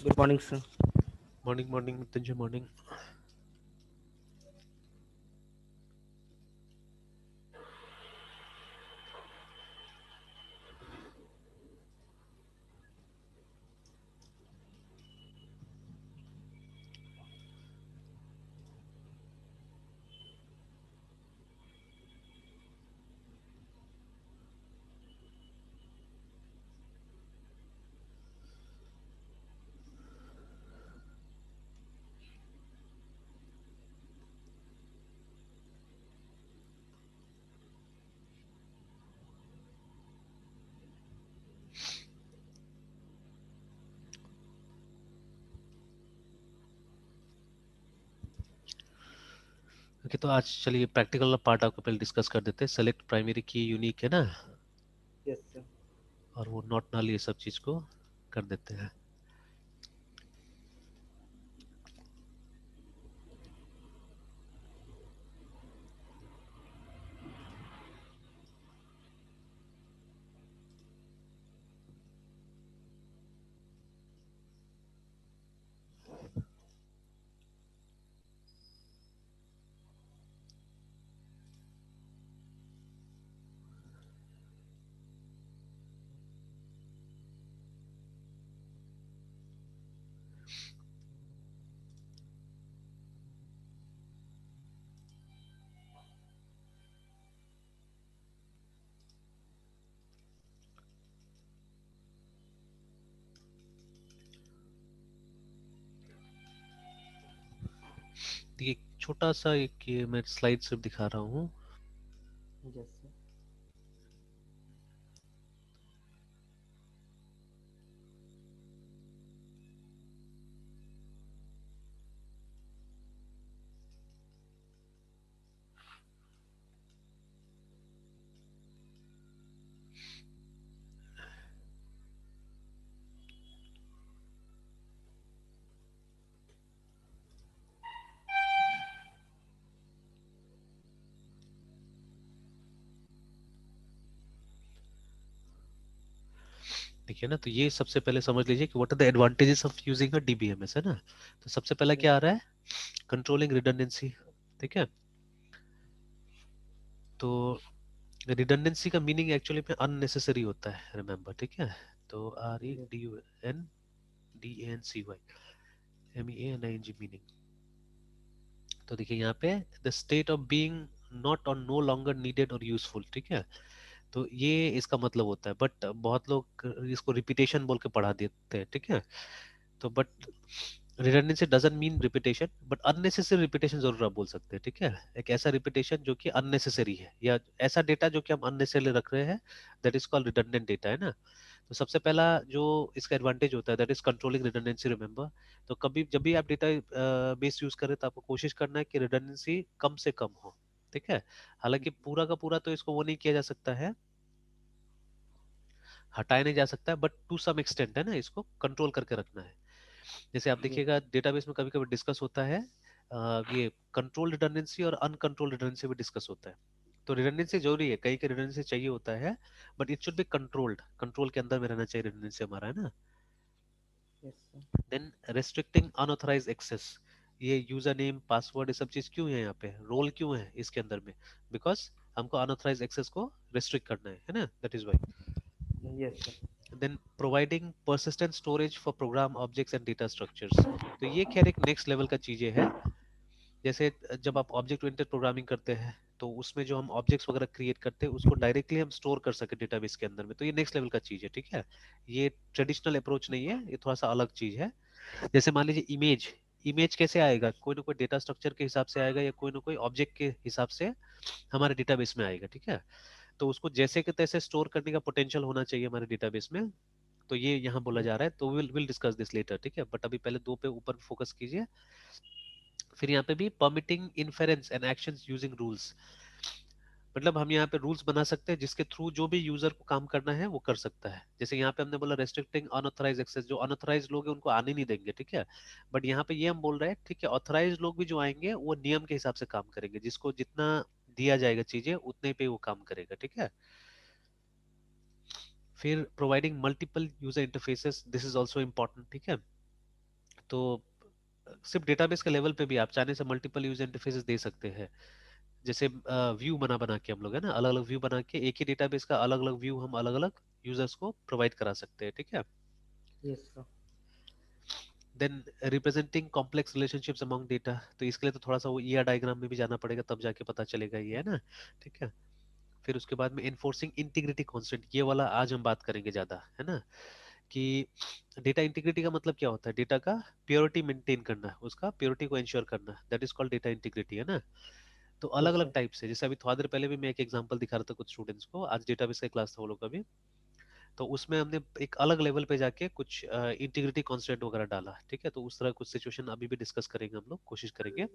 Good morning, sir. Morning Mrityunjay morning. Okay, तो आज चलिए प्रैक्टिकल पार्ट आपको पहले डिस्कस कर देते हैं। सेलेक्ट प्राइमरी की यूनिक है ना, Yes, sir. और वो नॉट नल ये सब चीज को कर देते हैं। देखिए, छोटा सा एक ये मैं स्लाइड सिर्फ दिखा रहा हूँ। Yes, sir. देखिए ना, तो ये सबसे पहले समझ लीजिए कि what are the advantages of using a DBMS, है ना। तो सबसे पहला Yes, क्या आ रहा है, कंट्रोलिंग रिडंडेंसी। ठीक है, तो रिडंडेंसी का मीनिंग एक्चुअली में अननेसेसरी होता है, रिमेंबर। ठीक है, तो R E yes, D U N D A N C Y M E N I N G meaning. तो देखिए यहाँ पे the state of being not और नो लॉन्गर नीडेड और यूजफुल। ठीक है, तो ये इसका मतलब होता है, बट बहुत लोग इसको रिपीटेशन बोल के पढ़ा देते हैं। ठीक है, तो but redundancy doesn't mean repetition, but unnecessary repetition जरूर आप बोल सकते हैं। ठीक है, एक ऐसा रिपीटेशन जो कि अननेसेसरी है, या ऐसा डेटा जो कि हम अननेसेसरी रख रहे हैं, that is called redundant data, है ना। तो सबसे पहला जो इसका एडवांटेज होता है, that is controlling redundancy, remember. तो कभी जब भी आप डेटा बेस यूज करें, तो आपको कोशिश करना है कि रिडंडेंसी कम से कम हो। ठीक है, हालांकि पूरा का पूरा तो इसको वो नहीं किया जा सकता है, हटाया नहीं जा सकता है, बट टू सम एक्सटेंट, है ना, इसको कंट्रोल करके रखना है। जैसे आप yes, देखिएगा डेटाबेस में कभी कभी डिस्कस होता है, ये कंट्रोल रिडंडेंसी और अनकंट्रोल रिडंडेंसी भी डिस्कस होता है। तो रिडंडेंसी जरूरी है, कहीं के रिडंडेंसी चाहिए होता है, but it should be controlled, control के अंदर में रहना चाहिए रिडंडेंसी हमारा, है ना। yes, sir. Then restricting unauthorised access, ये यूजर नेम पासवर्ड ये सब चीज क्यों है यहाँ पे, रोल क्यों है इसके अंदर में, बिकॉज हमको अनऑथराइज एक्सेस को रेस्ट्रिक्ट करना है ना, that is why. Yes, sir. Then providing persistent storage for program objects and data structures. तो ये खैर एक नेक्स्ट लेवल का चीजें है। जैसे जब आप ऑब्जेक्ट ओरिएंटेड प्रोग्रामिंग करते हैं, तो उसमें जो हम ऑब्जेक्ट्स वगैरह क्रिएट करते हैं, उसको डायरेक्टली हम स्टोर कर सके डेटाबेस के अंदर में, तो ये नेक्स्ट लेवल का चीज है। ठीक है, ये ट्रेडिशनल अप्रोच नहीं है, ये थोड़ा सा अलग चीज है। जैसे मान लीजिए इमेज, इमेज कैसे आएगा, कोई ना कोई डेटा स्ट्रक्चर के हिसाब से आएगा, या कोई ना कोई ऑब्जेक्ट के हिसाब से हमारे डेटाबेस में आएगा। ठीक है, तो उसको जैसे के तैसे स्टोर करने का पोटेंशियल होना चाहिए हमारे डेटाबेस में। तो ये यहाँ बोला Yes, जा रहा है, तो विल डिस्कस दिस लेटर। ठीक है, बट अभी पहले दो पे ऊपर फोकस कीजिए। फिर यहाँ पे भी permitting inference and actions using rules, मतलब हम यहाँ पे रूल्स बना सकते हैं जिसके थ्रू जो भी यूजर को काम करना है वो कर सकता है। जैसे यहाँ पे हमने बोला रेस्ट्रिक्टिंग अनऑथराइज एक्सेस, जो अनऑथराइज लोग हैं उनको आने नहीं देंगे। ठीक है, बट यहाँ पे ये हम बोल रहे हैं, ठीक है, ऑथराइज लोग भी जो आएंगे वो नियम के हिसाब से काम करेंगे, जिसको जितना दिया जाएगा चीजें उतने पे वो काम करेगा। ठीक है, फिर providing multiple user interfaces, this is also important. ठीक है, तो सिर्फ डेटाबेस के लेवल पे भी आप चाहने से मल्टीपल यूज इंटरफेसेस दे सकते हैं। जैसे व्यू बना बना के हम लोग है ना, अलग अलग व्यू बना के एक ही डेटाबेस का अलग अलग व्यू हम अलग अलग यूजर्स को प्रोवाइड करा सकते हैं, ठीक है। Yes sir. Then representing complex relationships among data, तो इसके लिए तो थोड़ा सा वो ईआर डायग्राम में भी जाना पड़ेगा, तब जाके पता चलेगा ये, है ना, ठीक है। फिर उसके बाद में इन्फोर्सिंग इंटीग्रिटी कॉन्सेप्ट, ये वाला आज हम बात करेंगे ज्यादा, है ना, कि डेटा इंटीग्रिटी का मतलब क्या होता है, डेटा का प्योरिटी मेंटेन करना, उसका प्योरिटी को इंश्योर करना, that is called data integrity, है ना। तो अलग यस अलग सर। टाइप से, जैसे अभी थोड़ा देर पहले भी मैं एक एग्जांपल दिखा रहा था कुछ स्टूडेंट्स को, आज डेटाबेस का क्लास था वो लोग का भी, तो उसमें हमने एक अलग लेवल पे जाके कुछ इंटीग्रिटी कॉन्सेप्ट वगैरह डाला, ठीक है। तो उस तरह कुछ सिचुएशन अभी भी डिस्कस करेंगे हम लोग, कोशिश करेंगे,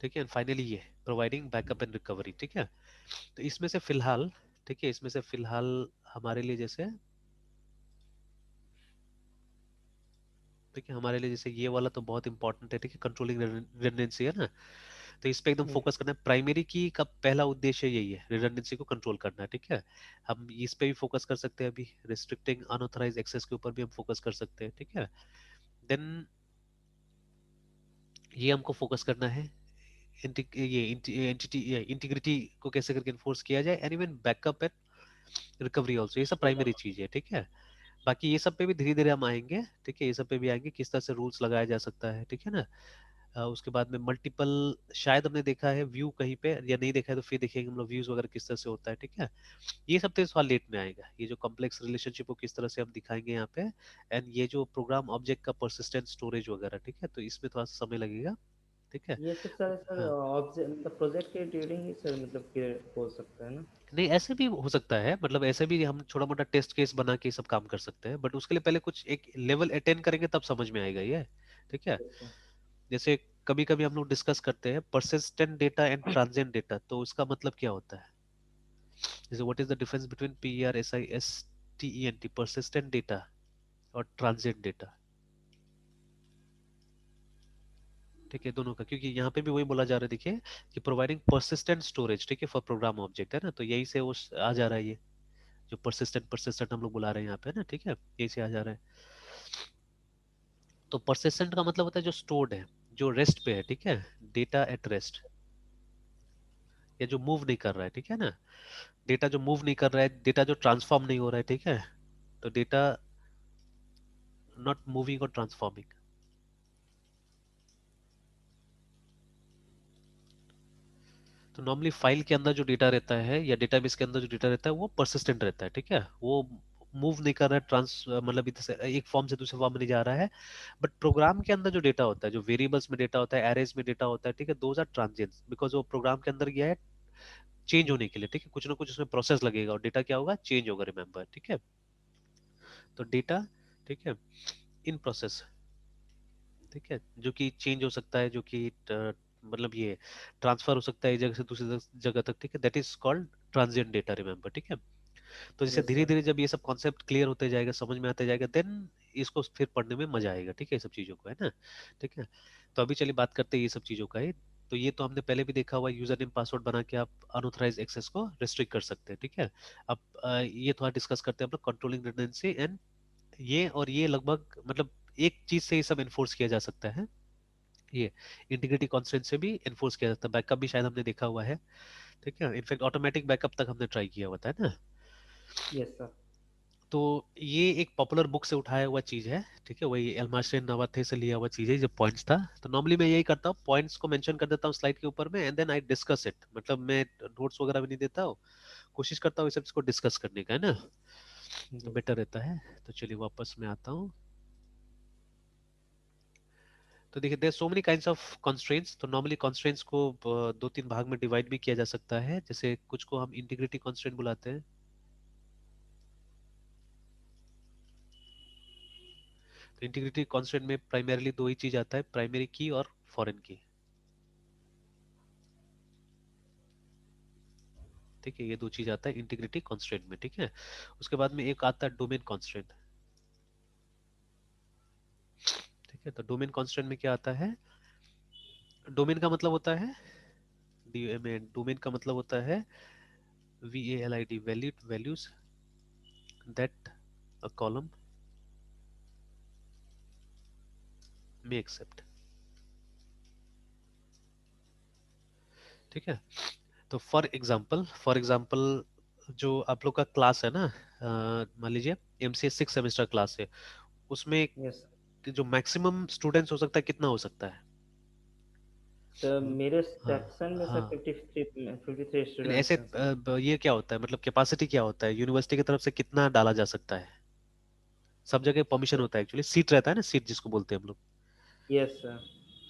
ठीक है। एंड फाइनली ये प्रोवाइडिंग बैकअप एंड रिकवरी, ठीक है। तो इसमें से फिलहाल, ठीक है, इसमें से फिलहाल हमारे लिए जैसे, ठीक है, हमारे लिए जैसे ये वाला तो बहुत इंपॉर्टेंट है, ठीक है, कंट्रोलिंग रिडंडेंसी, है ना। तो इस पे एकदम फोकस करना है, प्राइमरी की का पहला उद्देश्य यही है, रिडंडेंसी को कंट्रोल करना, ठीक है। हम इस पे भी फोकस कर सकते हैं, अभी रिस्ट्रिक्टिंग अनऑथराइज्ड एक्सेस के ऊपर भी हम फोकस कर सकते हैं, ठीक है। देन ये हमको फोकस करना है, ये एंटिटी इंटीग्रिटी को कैसे करके इन्फोर्स किया जाए, and even backup and recovery also, ये सब प्राइमरी चीज है, ठीक है। बाकी ये सब पे भी धीरे धीरे हम आएंगे, ठीक है, ये सब पे भी आएंगे, किस तरह से रूल्स लगाया जा सकता है, ठीक है ना। उसके बाद में मल्टीपल, शायद हमने देखा है व्यू कहीं पे, या नहीं देखा है तो फिर देखेंगे हम लोग व्यूज वगैरह किस तरह से होता है, ठीक है। ये सब तो सवाल लेट में आएगा, ये जो कॉम्प्लेक्स रिलेशनशिप को किस तरह से हम दिखाएंगे यहाँ पे, एंड ये जो प्रोग्राम ऑब्जेक्ट का परसिस्टेंट स्टोरेज वगैरह, ठीक है, तो इसमें थोड़ा सा समय लगेगा, ठीक है। ये सब सर सर हाँ, ऑब्जेक्ट मतलब प्रोजेक्ट के ड्यूरिंग ही सर मतलब कि हो सकता है ना। नहीं ऐसे भी हो सकता है, मतलब ऐसे भी हम छोटा मोटा टेस्ट केस बना के ये सब काम कर सकते हैं, बट उसके लिए पहले कुछ एक लेवल अटेंड करेंगे तब समझ में आएगा ये, ठीक है। Yes sir. जैसे कभी कभी हम लोग डिस्कस करते हैं persistent data and transient data, तो उसका मतलब क्या होता है, जैसे what is the difference between PERSISTENT, persistent data और ट्रांजिएंट डेटा, ठीक है, दोनों का, क्योंकि यहाँ पे भी वही बोला जा रहा है, देखिए, कि प्रोवाइडिंग परसिस्टेंट स्टोरेज, ठीक है, फॉर प्रोग्राम ऑब्जेक्ट, है ना, तो यही से वो आ जा रहा है, ये जो परसिस्टेंट परसिस्टेंट हम लोग बुला रहे हैं यहाँ पे ना, ठीक है, यही से आ जा रहा है। तो परसिस्टेंट का मतलब होता है जो स्टोर्ड है, जो रेस्ट पे है, ठीक है, डेटा एट रेस्ट, या जो मूव नहीं कर रहा है, ठीक है ना, डेटा जो मूव नहीं कर रहा है, डेटा जो ट्रांसफॉर्म नहीं हो रहा है, ठीक है, तो डेटा नॉट मूविंग और ट्रांसफॉर्मिंग। तो नॉर्मली फाइल के अंदर जो डेटा रहता है या डेटाबेस के अंदर जो डेटा रहता है वो परसिस्टेंट रहता है, ठीक है, वो मूव नहीं कर रहा है, ट्रांस मतलब इधर से एक फॉर्म से दूसरे फॉर्म में नहीं जा रहा है। बट प्रोग्राम के अंदर जो डेटा होता है, जो वेरिएबल्स में डेटा होता है, एरेज में डेटा होता है, ठीक है, दोज आर ट्रांजिएंट्स, बिकॉज वो प्रोग्राम के अंदर गया है चेंज होने के लिए, ठीक है, कुछ ना कुछ उसमें प्रोसेस लगेगा और डेटा क्या होगा, चेंज होगा, रिमेंबर, ठीक है। तो डेटा, ठीक है, इन प्रोसेस, ठीक है, जो कि चेंज हो सकता है, जो कि मतलब ये ट्रांसफर हो सकता है एक जगह से दूसरी जगह तक, ठीक है, that is called transient data, remember, ठीक है। तो जैसे यस धीरे सर। धीरे जब ये सब कॉन्सेप्ट क्लियर होते जाएगा, समझ में आते जाएगा, देन इसको फिर पढ़ने में मजा आएगा, ठीक है, ये सब चीजों को, है ना, ठीक है। तो अभी चलिए बात करते हैं ये सब चीजों का ही। तो ये तो हमने पहले भी देखा हुआ, यूजर नेम पासवर्ड बना के आप अनऑथराइज एक्सेस को रिस्ट्रिक्ट कर सकते हैं, ठीक है। अब ये थोड़ा डिस्कस करते हैं हम लोग कंट्रोलिंग रिडंडेंसी, एंड ये और ये लगभग मतलब एक चीज से ये सब इन्फोर्स किया जा सकता है, ये इंटीग्रिटी कॉन्स्टेंट से भी इन्फोर्स किया जाता है, बैकअप भी शायद हमने देखा हुआ है, ठीक है, इनफैक्ट ऑटोमेटिक बैकअप तक हमने ट्राई किया हुआ था, है ना। Yes sir. तो ये एक पॉपुलर बुक से उठाया हुआ चीज है, ठीक है, वही एल्मार्शन नवाथे से लिया हुआ चीज है, जो पॉइंट्स था। तो नॉर्मली मैं यही करता हूँ, पॉइंट्स को मेंशन कर देता हूँ स्लाइड के ऊपर में, and then I discuss it, मतलब मैं नोट्स वगैरह भी नहीं देता हूँ, कोशिश करता हूँ इस सब इसको डिस्कस करने का, है ना, तो जी बेटर रहता है। तो चलिए वापस मैं आता हूँ। तो देखिए there so many kinds of constraints, तो नॉर्मली कंस्ट्रेंट्स को दो तीन भाग में डिवाइड भी किया जा सकता है, जैसे कुछ को हम इंटीग्रिटी कंस्ट्रेंट बुलाते हैं। तो इंटीग्रिटी कंस्ट्रेंट में प्राइमरीली दो ही चीज आता है, प्राइमरी की और फॉरेन की, ठीक है, ये दो चीज आता है इंटीग्रिटी कंस्ट्रेंट में, ठीक है। उसके बाद में एक आता है डोमेन कंस्ट्रेंट, ठीक है। तो डोमेन कंस्ट्रेंट में क्या आता है, डोमेन का मतलब होता है डीएमएन, डोमेन का मतलब होता है VALID, valid values that a column may accept, ठीक है। तो फॉर एग्जाम्पल जो आप लोग का क्लास है ना, मान लीजिए एमसीए 6 सेमेस्टर क्लास है, उसमें यस जो मैक्सिमम स्टूडेंट्स हो सकता है कितना हो सकता है? सर, मेरे हाँ सेक्शन में सर हाँ, 53 नहीं, ऐसे स्टूडेंट्स हैं सर। ये क्या होता है, मतलब कैपेसिटी क्या होता है यूनिवर्सिटी की तरफ से, कितना डाला जा सकता है? सब जगह परमिशन सर होता है एक्चुअली, सीट रहता है ना, सीट जिसको बोलते हैं हम लोग। Yes sir.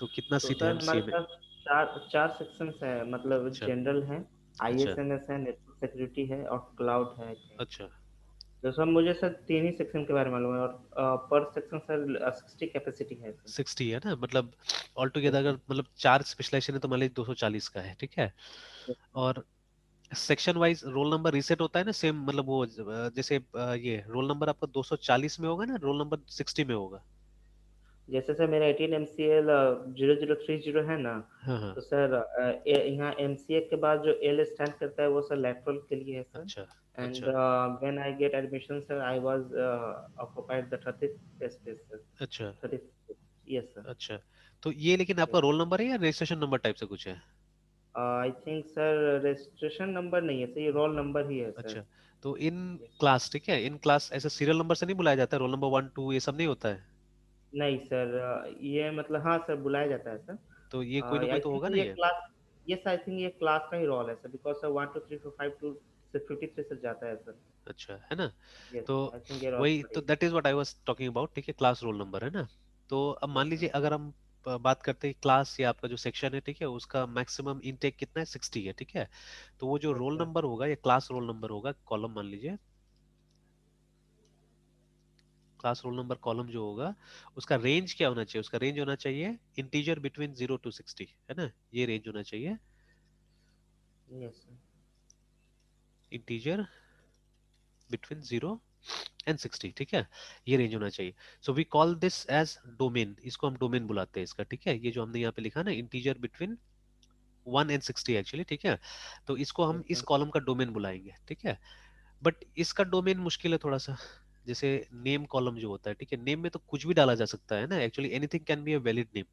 तो कितना तो सीट है सर हमारे एमसीए में? पास चार चार सेक्शंस है, मतलब अच्छा जनरल है, अच्छा आईएसएमएस है, नेटवर्क सिक्योरिटी है और क्लाउड है आई थिंक। अच्छा तो सर मुझे सर तीन ही सेक्शन के बारे में मालूम है, और पर सेक्शन सर 60 कैपेसिटी है सर। 60 है ना, मतलब ऑल टुगेदर यस अगर सर। मतलब 4 स्पेशलाइजेशन है तो मान लीजिए 240 का है, ठीक है। यस और section wise roll number reset होता है ना सेम, मतलब वो जैसे ये रोल नंबर आपका 240 में होगा ना, रोल नंबर 60 में होगा। जैसे सर मेरा 18 MCL 0030 है ना, हाँ हाँ। तो सर यहाँ एमसीए के बाद जो एल स्टैंड करता है वो सर लेटरल के लिए है सर। अच्छा एंड अच्छा when I get admission sir I was occupied the 30th space sir. अच्छा 30th। Yes sir. अच्छा। तो ये लेकिन आपका यस। रोल नंबर है या रजिस्ट्रेशन नंबर टाइप से कुछ है? I think sir registration number नहीं है सर, ये रोल नंबर ही है सर। अच्छा। तो इन यस। क्लास, ठीक है, इन क्लास ऐसे सीरियल नंबर से नहीं बुलाया जाता है, रोल नंबर 1 2 ये सब नहीं होता है? नहीं सर, ये मतलब हाँ सर बुलाया जाता है सर। तो ये कोई ना कोई आई तो थिंक होगा सर ना ये ये। क्लास, यस आई थिंक ये क्लास का ही रोल है सर, बिकॉज सर 1 2 3 4 5 2 से 53 से जाता है सर। अच्छा है ना। यस तो आई थिंक ये रोल वही नंबर तो, he that is what I was talking about, ठीक है, क्लास रोल नंबर है ना। तो अब है। मान यस लीजिए सर। अगर हम बात करते हैं क्लास या आपका जो सेक्शन है, ठीक है, उसका मैक्सिमम इनटेक कितना है, 60 है, ठीक है। तो वो जो यस रोल सर। नंबर होगा या क्लास रोल नंबर होगा, कॉलम मान लीजिए, क्लास रोल नंबर कॉलम जो होगा, उसका रेंज क्या होना चाहिए, उसका रेंज होना चाहिए इंटीजर बिटवीन 0 to 60, है ना, ये रेंज होना चाहिए, yes sir. Integer between 0 and 60, ठीक है, ये रेंज होना चाहिए। So we call this as domain, इसको हम डोमेन बुलाते हैं इसका, ठीक है, ये जो हमने यहाँ पे लिखा ना, इंटीजर बिटवीन 1 and 60 एक्चुअली, ठीक है। तो इसको हम यस इस सर। कॉलम का डोमेन बुलाएंगे, ठीक है। बट इसका डोमेन मुश्किल है थोड़ा सा। जैसे नेम कॉलम जो होता है, ठीक है, नेम में तो कुछ भी डाला जा सकता है ना, actually anything can be a valid name,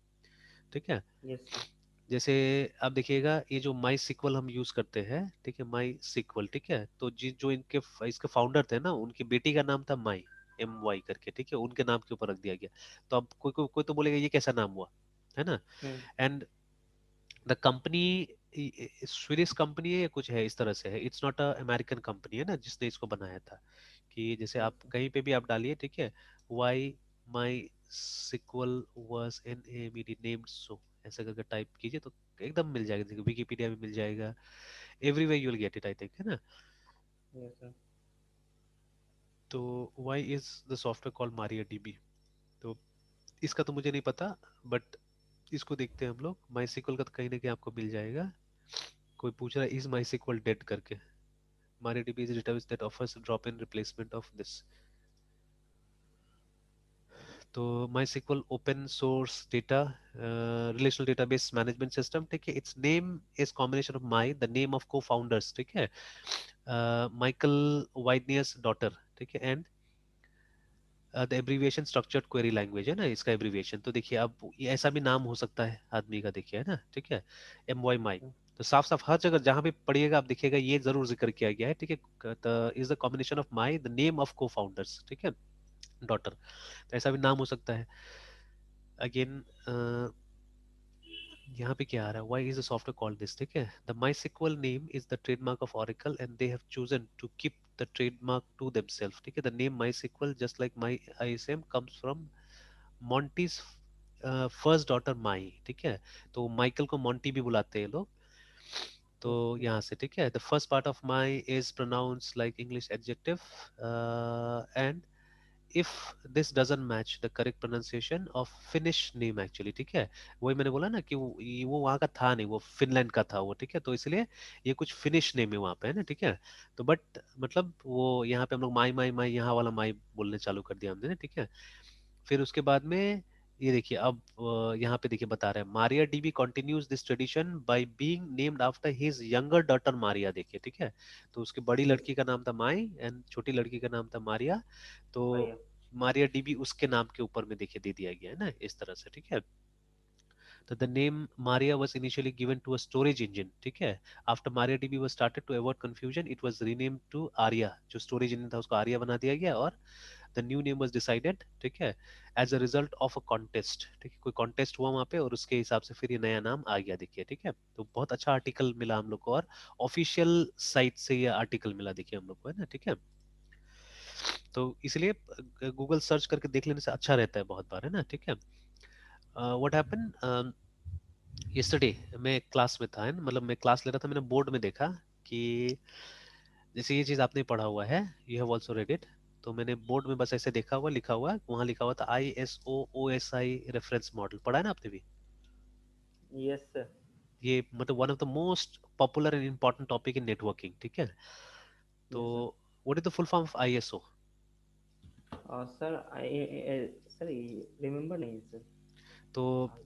ठीक है। Yes sir. जैसे आप देखिएगा ये जो माई सिक्वल हम यूज करते हैं, ठीक है, माई सिक्वल, ठीक है, तो जो इनके इसके फाउंडर थे ना, उनकी बेटी का नाम था माई, MY करके, ठीक है, उनके नाम के ऊपर रख दिया गया। तो अब कोई तो बोलेगा ये कैसा नाम हुआ, है ना। Hmm. And the company Swedish company है या कुछ है इस तरह से है, it's not a American company है ना जिसने इसको बनाया था। कि जैसे यस आप सर। कहीं पे भी आप डालिए, ठीक है, why MySQL was an a named so, ऐसा करके टाइप कीजिए तो एकदम मिल जाएगा, देखिए विकिपीडिया में मिल जाएगा, everywhere you will get it I think, है ना। Yes sir. तो why is the software called Maria DB. तो इसका तो मुझे नहीं पता, बट इसको देखते हैं हम लोग, माई सिक्वल का तो कहीं ना कहीं आपको मिल जाएगा। कोई पूछ रहा है इज माई सिक्वल डेड करके, MariaDB is a database that offers drop-in replacement of this. तो MySQL open source data relational database management system, ठीक है, its name is combination of my the name of co-founders, ठीक है, Michael Widenius daughter, ठीक है, and the abbreviation structured query language है ना इसका एब्रीविएशन। तो देखिए अब ये ऐसा भी नाम हो सकता है आदमी का, देखिए, है ना, ठीक है, MY माई। तो साफ साफ हर जगह जहां भी पढ़िएगा आप देखिएगा ये जरूर जिक्र किया गया है, ठीक है, is the combination of my the name of को फाउंडर्स, ठीक है, डॉटर। तो ऐसा भी नाम हो सकता है। अगेन यहाँ पे क्या आ रहा है, why is the software called this, ठीक है, the MySQL name is the trademark of Oracle and they have chosen to keep the trademark to themself, ठीक है, the name MySQL just like my ISM comes from Monty's first daughter My, ठीक है। तो Michael को Monty भी बुलाते हैं लोग। तो यस सर। यहाँ से, ठीक है, the first part of My is pronounce like English adjective and if this doesn't match the correct pronunciation of Finnish name actually, ठीक है। वही मैंने बोला ना कि वो वहाँ का था नहीं, वो फिनलैंड का था वो, ठीक है, तो इसलिए ये कुछ फिनिश नेम है वहाँ पे, है ना, ठीक है। तो बट मतलब वो यहाँ पे हम लोग माई माई माई यहाँ वाला माई बोलने चालू कर दिया हमने ना, ठीक है। फिर उसके बाद में ये देखिए अब यहाँ पे देखिए बता रहे हैं Maria dB continues this tradition by being named after his younger daughter Maria, देखिए, ठीक है। तो उसकी बड़ी यस लड़की का नाम था माई एंड छोटी लड़की का नाम था मारिया। तो भैया। मारिया डीबी उसके नाम के ऊपर में देखिए दे दिया गया है ना इस तरह से, ठीक है। तो the name Maria was initially given to a storage engine, ठीक है। After Maria dB was started to avoid confusion it was renamed to Arya, जो स्टोरेज इंजन था उसको आर्या बना दिया गया, और the new name was decided, ठीक है, as a result of a contest, ठीक है, कोई कॉन्टेस्ट हुआ वहां पे और उसके हिसाब से फिर ये नया नाम आ गया, देखिए, ठीक है। तो बहुत अच्छा आर्टिकल मिला हम लोग को, और ऑफिशियल साइट से ये आर्टिकल मिला, देखिए हम लोग को, है ना, ठीक है। तो इसलिए गूगल सर्च करके देख लेने से अच्छा रहता है बहुत बार, है ना, ठीक है। व्हाट हैपन यस्टरडे, मैं क्लास में था, है ना, मतलब मैं क्लास ले रहा था, मैंने बोर्ड में देखा कि जैसे ये चीज आपने पढ़ा हुआ है, you have also read it, तो मैंने बोर्ड में बस ऐसे देखा हुआ, लिखा हुआ, वहां लिखा हुआ था ISO OSI रेफरेंस मॉडल, पढ़ा है ना आपने भी? Yes sir. ये मतलब one of the most popular and important topic in networking, ठीक है। तो yes sir. What is the full form of ISO? Sir sir remember नहीं है सर। तो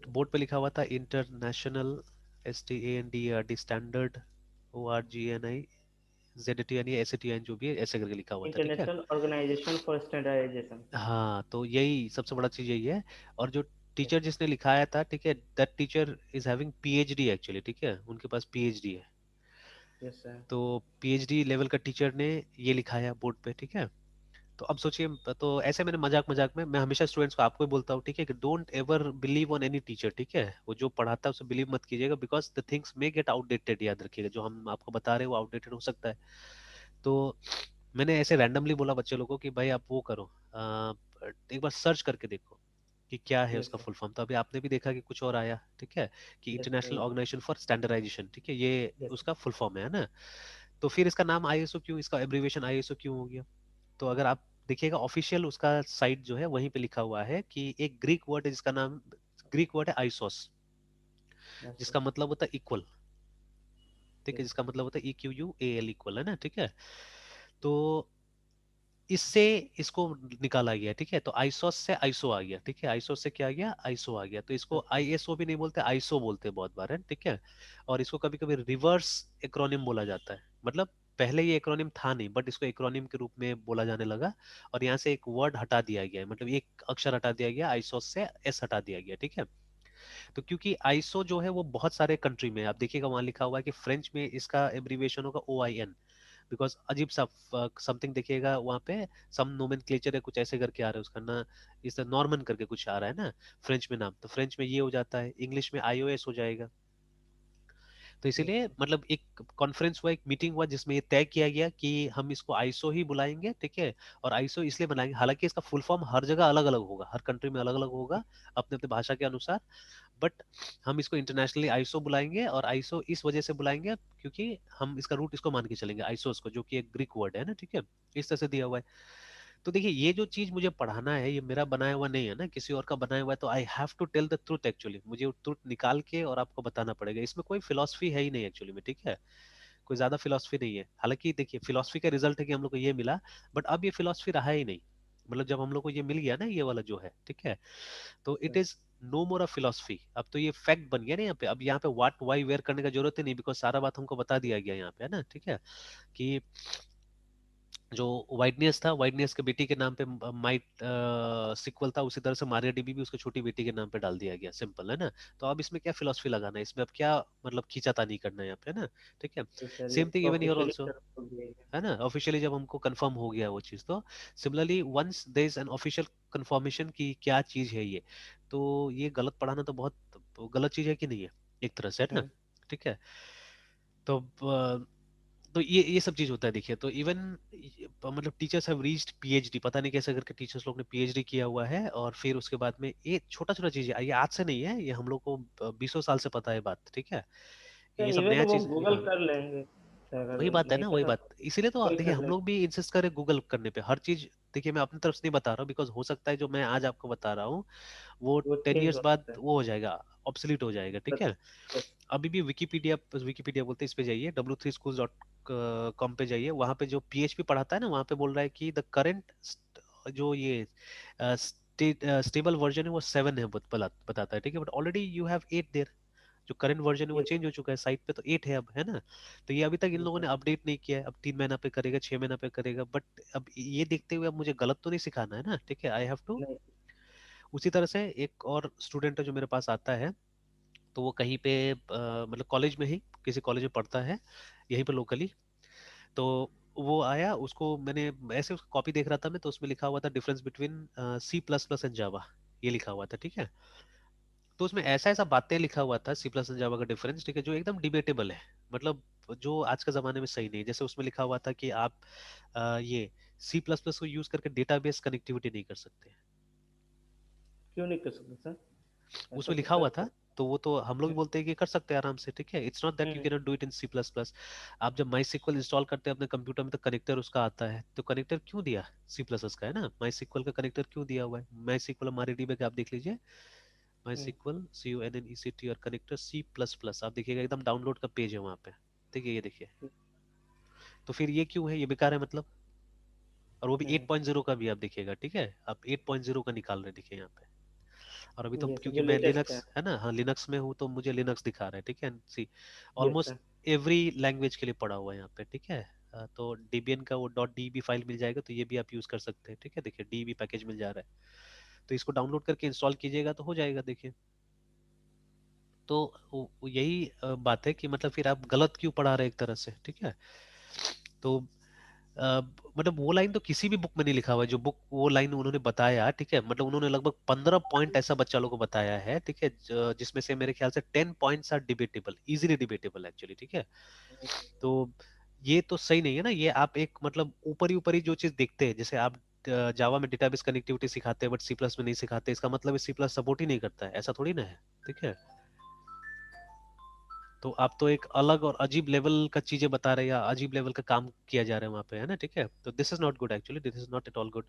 बोर्ड पे लिखा हुआ था international STANDARD standard ORGNI ZTN SATN, जो भी है ऐसे करके लिखा हुआ था, ठीक है। International organization for standardization. हाँ, तो यही सबसे बड़ा चीज यही है। और जो टीचर जिसने लिखाया था, ठीक है, that teacher is having PhD actually, ठीक है, उनके पास PhD है। Yes sir. तो PhD लेवल का टीचर ने ये लिखाया बोर्ड पे, ठीक है। तो अब सोचिए, तो ऐसे मैंने मजाक मजाक में, मैं हमेशा स्टूडेंट्स को आपको भी बोलता हूँ, ठीक है, कि don't ever believe on any teacher, ठीक है, वो जो पढ़ाता है उसे बिलीव मत कीजिएगा, because the things may gate outdated, याद रखिएगा, जो हम आपको बता रहे हैं वो आउटडेटेड हो सकता है। तो मैंने ऐसे रैंडमली बोला बच्चे लोगों को कि भाई आप वो करो, एक बार सर्च करके देखो कि क्या है यस उसका सर। Full form. तो अभी आपने भी देखा कि कुछ और आया, ठीक है, कि yes international sir. Organization for standardization, ठीक है, ये यस। उसका फुल फॉर्म है ना। तो फिर इसका नाम ISO क्यों, इसका एब्रीविएशन ISO क्यों हो गया? तो अगर आप देखिएगा ऑफिशियल उसका साइट जो है वहीं पे लिखा हुआ है कि एक ग्रीक वर्ड है जिसका नाम, ग्रीक वर्ड है आइसोस, यस सर। जिसका मतलब होता है इक्वल, ठीक है, यस जिसका सर। मतलब होता है EQUAL, इक्वल, है ना, ठीक है। तो इससे इसको निकाला गया, ठीक है, तो आइसोस से आइसो आ गया, ठीक है, आइसोस से क्या आ गया, आइसो आ गया, तो इसको अच्छा। ISO भी नहीं बोलते, आइसो बोलते हैं बहुत बार, है, ठीक है। और इसको कभी कभी रिवर्स एक्रोनिम बोला जाता है, मतलब पहले ये एक्रोनिम था नहीं, बट इसको एक्रोनिम के रूप में बोला जाने लगा, और यहाँ से एक वर्ड हटा दिया गया है, मतलब एक अक्षर हटा दिया गया, आइसोस से S हटा दिया गया, ठीक है। तो क्योंकि आइसो जो है वो बहुत सारे कंट्री में, आप देखिएगा वहां लिखा हुआ है कि फ्रेंच में इसका एब्रीविएशन होगा OIN, बिकॉज अजीब सा समथिंग देखिएगा वहां पे, सम नोमेनक्लेचर है कुछ ऐसे करके आ रहा है उसका ना, इस नॉर्मन करके कुछ आ रहा है ना फ्रेंच में नाम, तो फ्रेंच में ये हो जाता है, इंग्लिश में IOS हो जाएगा। तो यस इसीलिए सर। मतलब एक कॉन्फ्रेंस हुआ, एक मीटिंग हुआ, जिसमें ये तय किया गया कि हम इसको आइसो ही बुलाएंगे, ठीक है। और आइसो इसलिए बनाएंगे, हालांकि इसका फुल फॉर्म हर जगह अलग अलग होगा, हर कंट्री में अलग अलग होगा अपने अपने भाषा के अनुसार, बट हम इसको इंटरनेशनली आइसो बुलाएंगे, और आइसो इस वजह से बुलाएंगे क्योंकि हम इसका रूट इसको मान के चलेंगे, आइसोस को, जो कि एक ग्रीक वर्ड है ना, ठीक है, इस तरह से दिया हुआ है। तो देखिए ये जो चीज मुझे पढ़ाना है, ये मेरा बनाया हुआ नहीं है ना, किसी और का बनाया हुआ है, तो I have to tell the truth actually, मुझे वो ट्रूथ निकाल के और आपको बताना पड़ेगा, इसमें कोई फिलोसफी है ही नहीं एक्चुअली में, ठीक है, कोई ज्यादा फिलोसफी नहीं है। हालांकि देखिए फिलोसफी का रिजल्ट है कि हम लोग को ये मिला, बट अब ये फिलोसफी रहा ही नहीं, मतलब जब हम लोग को ये मिल गया ना ये वाला जो है, ठीक है, तो it sir. Is no more a philosophy, अब तो ये फैक्ट बन गया ना यहाँ पे, अब यहाँ पे व्हाट वाई वेयर करने का जरूरत ही नहीं, बिकॉज सारा बात हमको बता दिया गया यहाँ पे, है ना, ठीक है, कि जो वाइडनेस था, वाइडनेस के बेटी के नाम पे माइट सिक्वल था, उसी तरह से मारिया डीबी भी उसके छोटी बेटी के नाम पे डाल दिया गया, सिंपल है ना। तो अब इसमें क्या फिलोसफी लगाना है, इसमें अब क्या मतलब खींचातानी करना है यहाँ पे, है ना, ठीक है। यस सर, ये सेम थिंग तो even here officially also, sir बोल दिया गया। है ना, ऑफिशियली जब हमको कंफर्म हो गया वो चीज, तो similarly once there is an official confirmation की क्या चीज है ये, तो ये गलत पढ़ाना तो बहुत गलत चीज है कि नहीं है, एक तरह से, है ना, हम्म। ठीक है। तो तो ये सब चीज होता है, देखिए, तो इवन मतलब टीचर्स हैव रीच्ड PhD, पता नहीं कैसे करके टीचर्स लोग ने PhD किया हुआ है, और फिर उसके बाद में ये छोटा छोटा चीज है, ये आज से नहीं है, ये हम लोग को 20 साल से पता है बात, ठीक है, सर ये सब इवन नया वो चीज, गूगल हाँ। कर लेंगे सर, वही अगर बात है नहीं ना, वही पता बात, तो इसीलिए तो गूगल देखिए कर हम लेंगे। लोग भी इंसिस्ट करें गूगल करने पे हर चीज। देखिए मैं अपनी तरफ से नहीं बता रहा हूँ, बिकॉज हो सकता है जो मैं आज आपको बता रहा हूँ वो वो 10 years चेंज हो बाद सकता है। वो हो जाएगा, ऑब्सोलीट हो जाएगा, ठीक है। यस। अभी भी विकीपीडिया, विकीपीडिया बोलते हैं, इस पे जाइए, W3schools.com पे जाइए, वहां पे जो PHP पढ़ाता है ना, वहां पे बोल रहा है कि द करंट जो ये स्टेबल वर्जन है वो 7 है, बताता है, ठीक है, but already you have 8 there, जो करंट वर्जन है वो यस चेंज हो चुका है, साइट पे तो 8 है अब, है ना। तो ये अभी तक इन यस लोगों ने सर। अपडेट नहीं किया है, अब 3 महीना पे करेगा, 6 महीना पे करेगा, बट अब ये देखते हुए अब मुझे गलत तो नहीं सिखाना है ना, ठीक है, आई हैव टू। नहीं। उसी तरह से एक और स्टूडेंट है जो मेरे पास आता है, तो वो कहीं पे मतलब कॉलेज में ही, किसी कॉलेज में पढ़ता है यहीं पे लोकली। तो वो आया, उसको मैंने ऐसे उसका कॉपी देख रहा था मैं, तो उसमें लिखा हुआ था डिफरेंस बिटवीन C++ एंड जावा, ये लिखा हुआ था, ठीक है। तो उसमें ऐसा ऐसा बातें लिखा हुआ था C+ एंड जावा का डिफरेंस, ठीक है, जो एकदम डिबेटेबल है, मतलब जो आज के ज़माने में सही नहीं है। जैसे उसमें लिखा हुआ था कि आप ये C++ को यूज़ करके डेटाबेस कनेक्टिविटी नहीं कर सकते। क्यों नहीं कर सकते सर? ऐसा उसमें तो लिखा कर हुआ था, सकते। तो वो तो हम लोग भी बोलते हैं कि कर सकते हैं आराम से, ठीक है, it's not that you hmm. Can not do it in C++। आप जब माई सिक्वल इंस्टॉल करते हैं अपने कंप्यूटर में, तो कनेक्टर उसका आता है, तो कनेक्टर क्यों दिया C++ का, है ना, माई सिक्वल का कनेक्टर क्यों दिया हुआ है, माई सिक्वल हमारे डी में आप देख लीजिए, माई हम्म। सिक्वल CUNNECT और कनेक्टर C++, आप देखिएगा एकदम डाउनलोड का पेज है वहाँ पे, ठीक है, ये देखिए। तो फिर ये क्यों है, ये बेकार है मतलब, और वो भी हम्म। 8.0 का भी आप देखिएगा, ठीक है, आप 8.0 का निकाल रहे हैं, देखिए यहाँ पे। और अभी तो यस सर, क्योंकि जो मैं लेटेस्ट लिनक्स है। है ना, हाँ लिनक्स में हूँ, तो मुझे लिनक्स दिखा रहा है, ठीक है, see yes almost sir. Every language के लिए पड़ा हुआ है यहाँ पे, ठीक है। तो डेबियन का वो .deb फाइल मिल जाएगा, तो ये भी आप यूज कर सकते हैं, ठीक है, देखिए DB पैकेज मिल जा रहा है, तो इसको डाउनलोड करके इंस्टॉल कीजिएगा तो हो जाएगा, देखिए। तो यही बात है कि मतलब फिर आप गलत क्यों पढ़ा रहे हैं एक तरह से, ठीक है। तो मतलब वो लाइन तो किसी भी बुक में नहीं लिखा हुआ है, जो बुक वो लाइन उन्होंने बताया, ठीक है, मतलब उन्होंने लगभग 15 पॉइंट ऐसा बच्चा लोगों को बताया है, ठीक है, जिसमें से मेरे ख्याल से 10 points are debatable, easily debatable actually, ठीक है। तो ये तो सही नहीं है ना, ये आप एक मतलब ऊपर ही जो चीज देखते हैं, जैसे आप जावा में डेटाबेस कनेक्टिविटी सिखाते हैं बट C+ में नहीं सिखाते, इसका मतलब C+ सपोर्ट ही नहीं करता है, ऐसा थोड़ी ना है, ठीक है। तो आप तो एक अलग और अजीब लेवल का चीजें बता रहे हैं, या अजीब लेवल का काम किया जा रहा है वहां पे, है ना, ठीक है, तो this is not good actually, this is not at all good.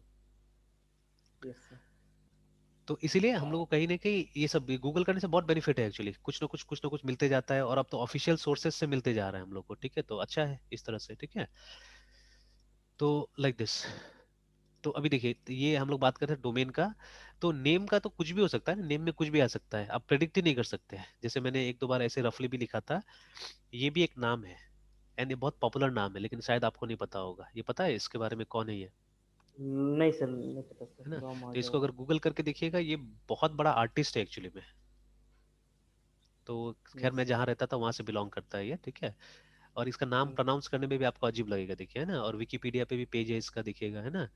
Yes sir. तो इसीलिए हम लोग को कहीं ना कहीं ये सब गूगल करने से बहुत बेनिफिट है एक्चुअली, कुछ ना कुछ मिलते जाता है, और अब तो ऑफिशियल सोर्सेज से मिलते जा रहा है हम लोग को, ठीक है, तो अच्छा है इस तरह से, ठीक है। तो लाइक दिस। तो अभी देखिए, तो ये हम लोग बात कर रहे हैं डोमेन का, तो नेम का तो कुछ भी हो सकता है ना, नेम में कुछ भी आ सकता है, आप प्रेडिक्ट ही नहीं कर सकते हैं, जैसे मैंने एक दो बार ऐसे रफली भी लिखा था, ये भी एक नाम है, एंड ये बहुत पॉपुलर नाम है, लेकिन शायद आपको नहीं पता होगा, ये पता है इसके बारे में कौन है ये, नहीं सर, नहीं पता है सर, ना। गाँव तो महादेव। इसको अगर गूगल करके देखिएगा, ये बहुत बड़ा आर्टिस्ट है एक्चुअली में। तो खैर यस। मैं जहाँ रहता था वहां से बिलोंग करता है ये, ठीक है। और इसका नाम प्रोनाउंस करने में भी आपको अजीब लगेगा, देखिए, है ना, और विकिपीडिया पे भी पेज है इसका, दिखेगा, है ना।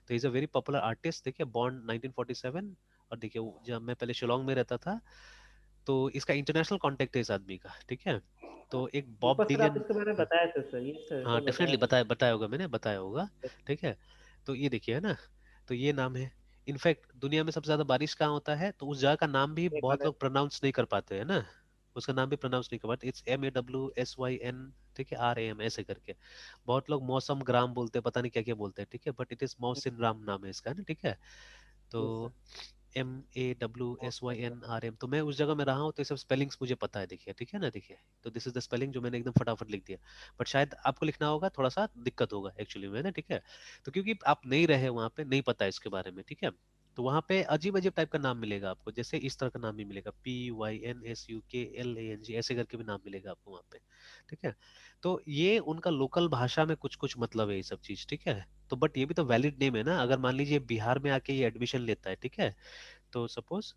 तो is a very popular artist, देखिए, बॉर्न 1947। और देखिए जब मैं पहले शिलोंग में रहता था, तो इसका इंटरनेशनल कॉन्टेक्ट है इस आदमी का, ठीक है। तो एक बॉब ऊपर सर आप डिलियन, इसके बारे में बताए थे सर, ये सर हाँ सब बताया डेफिनेटली था। बताया बताया होगा, मैंने बताया होगा, ठीक है। तो ये देखिए, है ना, तो ये नाम है। इनफैक्ट दुनिया में सबसे ज्यादा बारिश कहाँ होता है, तो उस जगह का नाम भी बहुत मेघालय। लोग प्रोनाउंस नहीं कर पाते, है ना, उसका नाम भी प्रोनाउंस नहीं कर पाते, इट्स MAWSYN, ठीक है, RAM ऐसे करके। बहुत लोग मौसम ग्राम बोलते हैं, पता नहीं क्या क्या बोलते हैं, ठीक है, बट इट इज मौसिन राम नाम है इसका, है ना, ठीक है। तो यस सर। MAWSYNRM, तो मैं उस जगह में रहा हूँ, तो ये सब स्पेलिंग्स मुझे पता है, देखिए, ठीक है ना, देखिए। तो दिस इज द स्पेलिंग जो मैंने एकदम फटाफट लिख दिया, बट शायद आपको लिखना होगा, थोड़ा सा दिक्कत होगा एक्चुअली में ना, ठीक है। तो क्योंकि आप नहीं रहे वहां पे, नहीं पता है इसके बारे में, ठीक है। तो वहां पे अजीब अजीब टाइप का नाम मिलेगा आपको, जैसे इस तरह का नाम भी मिलेगा, PYNSUKLANG ऐसे करके भी नाम मिलेगा आपको वहां पे, ठीक है। तो ये उनका लोकल भाषा में कुछ कुछ मतलब है ये सब चीज, ठीक है। तो बट ये भी तो वैलिड नेम है ना, अगर मान लीजिए बिहार में आके ये एडमिशन लेता है, ठीक है, तो सपोज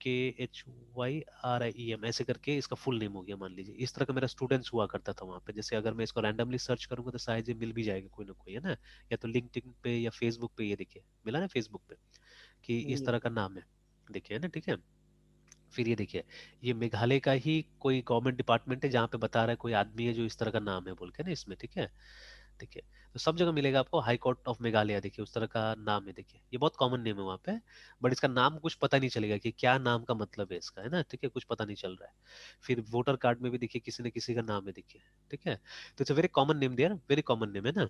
KHYRIEM ऐसे करके इसका फुल नेम हो गया, मान लीजिए, इस तरह का मेरा स्टूडेंट्स हुआ करता था वहां पे, जैसे अगर मैं इसको रैंडमली सर्च करूंगा तो शायद ये मिल भी जाएगा कोई ना कोई, है ना, या तो लिंक्डइन पे या फेसबुक पे, ये देखिए मिला ना फेसबुक पे, कि इस तरह यस का सर। नाम है, देखिए, है ना, ठीक है। फिर ये देखिए, ये मेघालय का ही कोई गवर्नमेंट डिपार्टमेंट है, जहाँ पे बता रहा है कोई आदमी है जो इस तरह का नाम है बोल के ना इसमें, ठीक है। देखिए, तो सब जगह मिलेगा आपको, हाई कोर्ट ऑफ मेघालय, देखिए उस तरह का नाम है, देखिए ये बहुत कॉमन नेम है वहाँ पे, बट इसका नाम कुछ पता नहीं चलेगा कि क्या नाम का मतलब है इसका, है ना, ठीक है, कुछ पता नहीं चल रहा है। फिर वोटर कार्ड में भी देखिए किसी न किसी का नाम है, देखिए, ठीक है। तो it's a very common name, there very common name, है ना।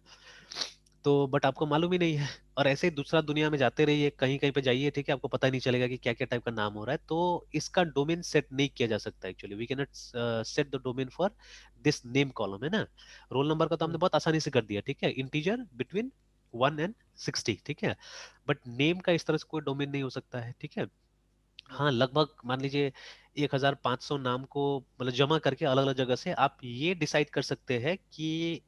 तो बट आपको मालूम ही नहीं है, और ऐसे ही दूसरा दुनिया में जाते रहिए, कहीं कहीं पे जाइए, ठीक है, आपको पता ही नहीं चलेगा कि क्या क्या टाइप का नाम हो रहा है, तो इसका डोमेन सेट नहीं किया जा सकता actually, we can not set the domain for this name column, है ना। रोल नंबर का तो हमने बहुत आसानी से कर दिया, ठीक है, इंटीजर बिटवीन 1 and 60, ठीक है। बट नेम का इस तरह से कोई डोमेन नहीं हो सकता है, ठीक है। हाँ, लगभग मान लीजिए 1500 नाम को मतलब जमा करके अलग अलग जगह से आप ये डिसाइड कर सकते हैं कि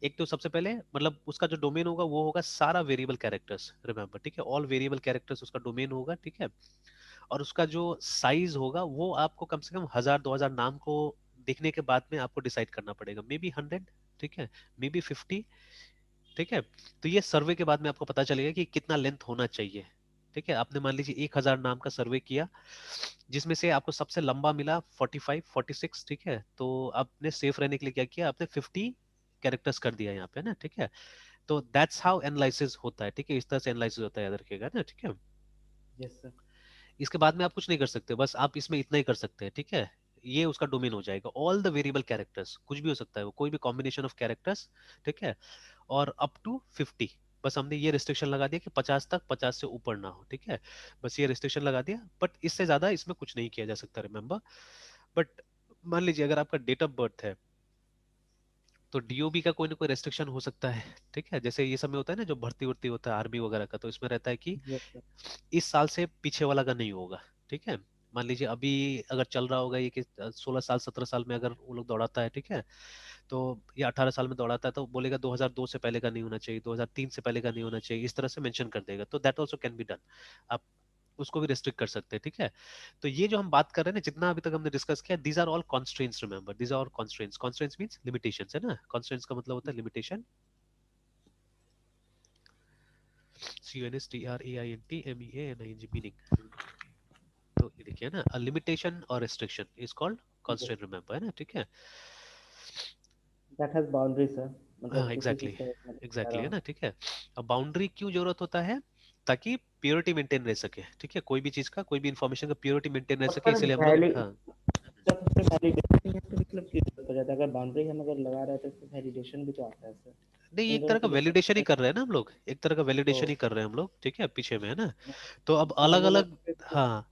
एक तो सबसे पहले मतलब उसका जो डोमेन होगा वो होगा सारा वेरिएबल कैरेक्टर्स, रिमेंबर, ठीक है, ऑल वेरिएबल कैरेक्टर्स उसका डोमेन होगा, ठीक है। और उसका जो साइज होगा वो आपको कम से कम 1000 2000 नाम को देखने के बाद में आपको डिसाइड करना पड़ेगा, मे बी 100, ठीक है, मे बी 50, ठीक है। तो ये सर्वे के बाद में आपको पता चलेगा कि कितना लेंथ होना चाहिए, ठीक है। आपने मान लीजिए 1000 नाम का सर्वे किया, जिसमें से आपको सबसे लंबा मिला 45 46, ठीक है। तो आपने सेफ रहने के लिए क्या किया, आपने 50 कैरेक्टर्स कर दिया यहाँ पे ना, ठीक है। तो दैट्स हाउ एनालिसिस होता है, ठीक है, इस तरह से एनालिसिस होता है, याद रखिएगा ना, ठीक है। Yes sir. इसके बाद में आप कुछ नहीं कर सकते, बस आप इसमें इतना ही कर सकते हैं, ठीक है। ये उसका डोमेन हो जाएगा, ऑल द वेरिएबल कैरेक्टर्स, कुछ भी हो सकता है वो, कोई भी कॉम्बिनेशन ऑफ कैरेक्टर्स, ठीक है। और अप टू 50, बस हमने ये रिस्ट्रिक्शन लगा दिया कि 50 तक, 50 से ऊपर ना हो, ठीक है। बस ये रिस्ट्रिक्शन लगा दिया, बट इससे ज्यादा इसमें कुछ नहीं किया जा सकता, रिमेंबर। बट मान लीजिए अगर आपका डेट ऑफ बर्थ है तो डीओबी का कोई ना कोई रेस्ट्रिक्शन हो सकता है, ठीक है। जैसे ये सब में होता है ना, जो भर्ती उर्ती होता है आर्मी वगैरह का, तो इसमें रहता है कि यस सर। इस साल से पीछे वाला का नहीं होगा, ठीक है। मान लीजिए अभी अगर चल रहा होगा ये कि 16 साल 17 साल में अगर वो लोग दौड़ाता है, ठीक है, तो या 18 साल में दौड़ाता है तो बोलेगा 2002 से पहले का नहीं होना चाहिए, 2003 से पहले का नहीं होना चाहिए, इस तरह से मेंशन कर देगा, तो that also can be done. आप उसको भी रेस्ट्रिक्ट कर सकते हैं, ठीक है। तो ये जो हम बात कर रहे हैं ना, जितना अभी तक हमने डिस्कस किया, these are all constraints, remember, these are all constraints. Constraints means limitations, है ना, कॉन्स्ट्रेंट्स का मतलब होता है लिमिटेशन, CUNSTRAINTMEANING मीनिंग। तो ये देखिए ना, अ लिमिटेशन और restriction is called yes. Constraint, remember, है ना, ठीक है। दैट हैज बाउंड्री सर, मतलब हाँ, किसी एग्जैक्टली चीज का एग्जैक्टली, है रहा। ना, ठीक है। अब बाउंड्री क्यों जरूरत होता है, ताकि प्योरिटी मेंटेन रह सके, ठीक है, कोई भी चीज का, कोई भी इंफॉर्मेशन का प्योरिटी मेंटेन रह और सके, सर इसीलिए हम लोग, वैली हाँ। जब उसमें वैलिडेशन है तो मतलब क्यों जरूरत हो जाता है? अगर बाउंड्री हम अगर लगा रहे हैं तो इसमें वैलिडेशन भी तो आता है सर। नहीं, इन एक दोनों तरह का की वैलिडेशन ही डिफरेंस। कर रहे हैं ना हम लोग, एक तरह का तो वैलिडेशन ही कर रहे हैं हम लोग, ठीक है, पीछे में, है ना। तो अब हाँ अलग मतलब अलग, फिर हाँ।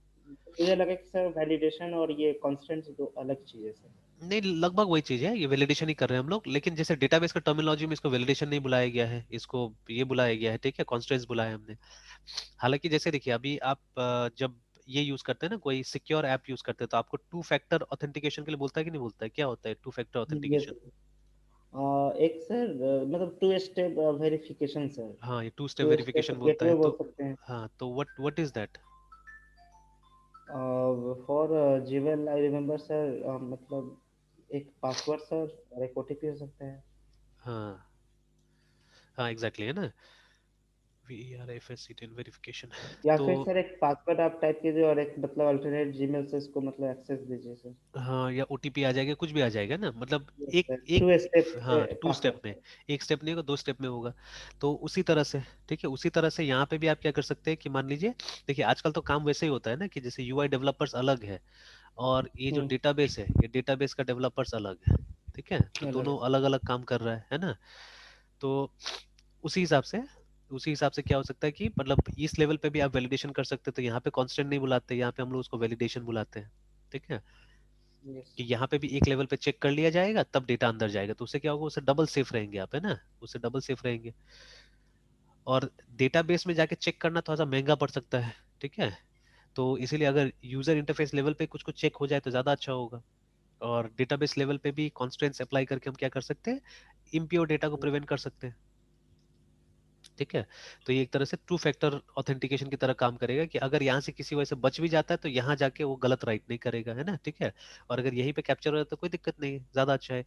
मुझे लगा कि सर वैलिडेशन और ये कॉन्स्टेंट्स दो अलग चीज है सर। नहीं, लगभग वही चीज है, ये वैलिडेशन ही कर रहे हैं हम लोग, लेकिन जैसे डेटाबेस का टर्मिनोलॉजी में इसको वैलिडेशन नहीं बुलाया गया है, इसको ये बुलाया गया है, ठीक है, कॉन्स्टेंट्स बुलाया है हमने। हालांकि जैसे देखिए अभी आप जब ये यूज करते हैं ना, कोई सिक्योर ऐप यूज करते हैं, तो आपको टू फैक्टर ऑथेंटिकेशन के लिए बोलता है कि नहीं बोलता है, क्या होता है टू फैक्टर ये ऑथेंटिकेशन? एक सर मतलब टू स्टेप वेरिफिकेशन सर। हाँ, ये two step two verification step बोलता है, गेटवे बोल तो सकते हैं। हाँ, तो व्हाट इज दैट? फॉर जीवेल आई रिमेम्बर सर, मतलब एक पासवर्ड सर और एक ओटीपी हो सकता है। हाँ हाँ, एग्जैक्टली, है ना, VERIFSCTN वेरिफिकेशन। या तो फिर सर एक पासवर्ड आप टाइप कीजिए और एक मतलब अल्टरनेट जीमेल से इसको मतलब एक्सेस दीजिए सर। हाँ, या ओटीपी आ जाएगा, कुछ भी आ जाएगा ना, मतलब यस एक सर, एक टू स्टेप हाँ, टू स्टेप पासवर्ड में, सर। एक स्टेप नहीं होगा, 2 स्टेप में होगा। तो उसी तरह से, ठीक है, उसी तरह से यहाँ पे भी आप क्या कर सकते हैं कि मान लीजिए, देखिए आजकल तो काम वैसे ही होता है ना कि जैसे यूआई डेवलपर्स अलग है और ये जो हम्म। डेटाबेस है, ये डेटाबेस का डेवलपर्स अलग है, ठीक है, तो अलग है दोनों सर। अलग अलग काम कर रहा है ना। तो उसी हिसाब से, उसी हिसाब से क्या हो सकता है कि मतलब इस लेवल पे भी आप वैलिडेशन कर सकते हैं, तो यहाँ पे कांस्टेंट नहीं बुलाते, यहाँ पे हम लोग उसको वैलिडेशन बुलाते हैं, ठीक है। यस। कि यहाँ पे भी एक लेवल पे चेक कर लिया जाएगा तब डेटा अंदर जाएगा, तो उससे क्या होगा, उससे डबल सेफ रहेंगे आप, है ना, उससे डबल सेफ रहेंगे। और डेटाबेस में जाके चेक करना थोड़ा सा महंगा पड़ सकता है, ठीक है। तो इसीलिए अगर यूजर इंटरफेस लेवल पे कुछ कुछ चेक हो जाए तो ज्यादा अच्छा होगा। और डेटाबेस लेवल पे भी कॉन्स्ट्रेंट्स अप्लाई करके हम क्या कर सकते हैं, इम्प्योर डेटा को प्रिवेंट कर सकते हैं, ठीक है। तो ये एक तरह से टू फैक्टर ऑथेंटिकेशन की तरह काम करेगा कि अगर यहाँ से किसी वजह से बच भी जाता है तो यहाँ जाके वो गलत राइट नहीं करेगा, है ना, ठीक है। और अगर यहीं पे कैप्चर हो जाता है तो कोई दिक्कत नहीं है, ज्यादा अच्छा है।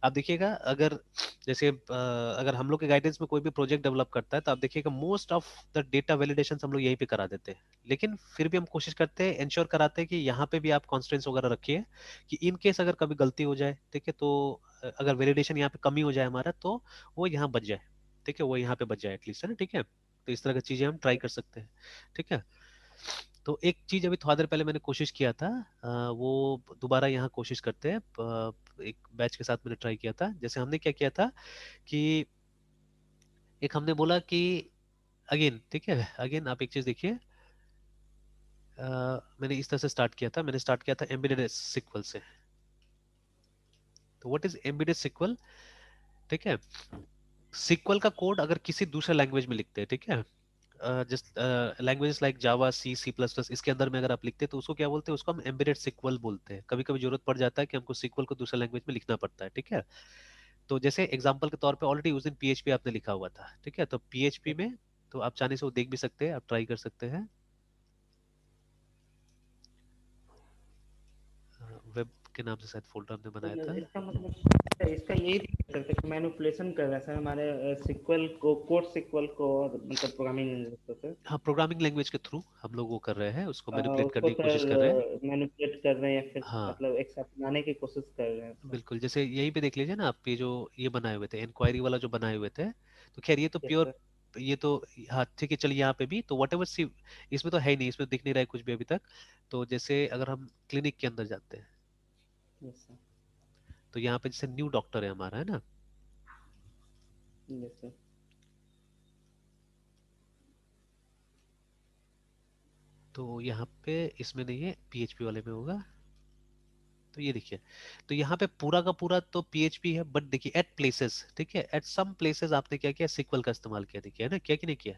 आप देखिएगा अगर जैसे अगर हम लोग के गाइडेंस में कोई भी प्रोजेक्ट डेवलप करता है तो आप देखिएगा most of the data validation हम लोग यहीं पे करा देते हैं, लेकिन फिर भी हम कोशिश करते हैं, इंश्योर कराते हैं कि यहाँ पे भी आप कॉन्स्टेंट्स वगैरह रखिए, कि इन केस अगर कभी गलती हो जाए, ठीक है, तो अगर वैलिडेशन यहाँ पे कमी हो जाए हमारा, तो वो यहाँ बच जाए, ठीक है, वो यहाँ पे बच जाए एटलीस्ट, है ना, ठीक है। तो इस तरह की चीजें हम ट्राई कर सकते हैं, ठीक है। तो एक चीज अभी थोड़ा देर पहले मैंने कोशिश किया था, वो दोबारा यहाँ कोशिश करते हैं, एक बैच के साथ मैंने ट्राई किया था, जैसे हमने क्या किया था कि एक हमने बोला कि अगेन, ठीक है, अगेन आप एक चीज देखिए, मैंने इस तरह से स्टार्ट किया था, मैंने स्टार्ट किया था एम्बेडेड सिक्वल से। तो व्हाट इज एम्बेडेड सिक्वल, ठीक है। सिक्वल का कोड अगर किसी दूसरे लैंग्वेज में लिखते हैं, ठीक है, जिस लैंग्वेजेस लाइक जावा, सी, सी प्लस प्लस, इसके अंदर में अगर आप लिखते हैं तो उसको क्या बोलते हैं, उसको हम एम्बेडेड सिक्वल बोलते हैं। कभी कभी जरूरत पड़ जाता है कि हमको सिक्वल को दूसरे लैंग्वेज में लिखना पड़ता है, ठीक है। तो जैसे एग्जांपल के तौर पे ऑलरेडी उस दिन पीएचपी आपने लिखा हुआ था, ठीक है, तो पीएचपी में तो आप चाहने से वो देख भी सकते हैं, आप ट्राई कर सकते हैं। वेब के नाम से शायद फोल्डर हमने तो बनाया था। इसका मतलब इसका यही दिख सकते कि मैनिपुलेशन कर रहा है सर हमारे सीक्वल को, कोड सीक्वल को, और मतलब प्रोग्रामिंग लैंग्वेज को सर। हाँ, प्रोग्रामिंग लैंग्वेज के थ्रू हम लोग वो कर रहे हैं, उसको मैनिपुलेट उसको करने की कोशिश सर कर रहे हैं। मैनिपुलेट कर रहे हैं या फिर हाँ, मतलब एक साथ बनाने की कोशिश कर रहे हैं सर। बिल्कुल, जैसे यहीं पे देख लीजिए ना आप, ये जो ये बनाए हुए थे इंक्वायरी वाला जो बनाए हुए थे, तो खैर ये तो यस प्योर, सर। ये तो, हाँ ठीक है, चलिए यहाँ पे भी तो वट एवर सी, इसमें तो है ही नहीं, इसमें दिख नहीं रहा है कुछ भी अभी तक। तो जैसे अगर हम क्लिनिक के अंदर जाते हैं, यस सर। तो यहाँ पे जैसे न्यू डॉक्टर है हमारा, है ना, यस सर। तो यहाँ पे इसमें नहीं है, पीएचपी वाले में होगा। तो ये देखिए, तो यहाँ पे पूरा का पूरा तो पीएचपी है, बट देखिए एट प्लेसेस, ठीक है, एट सम प्लेसेस आपने क्या किया, सिक्वल का इस्तेमाल किया, देखिए, है ना, क्या कि नहीं किया।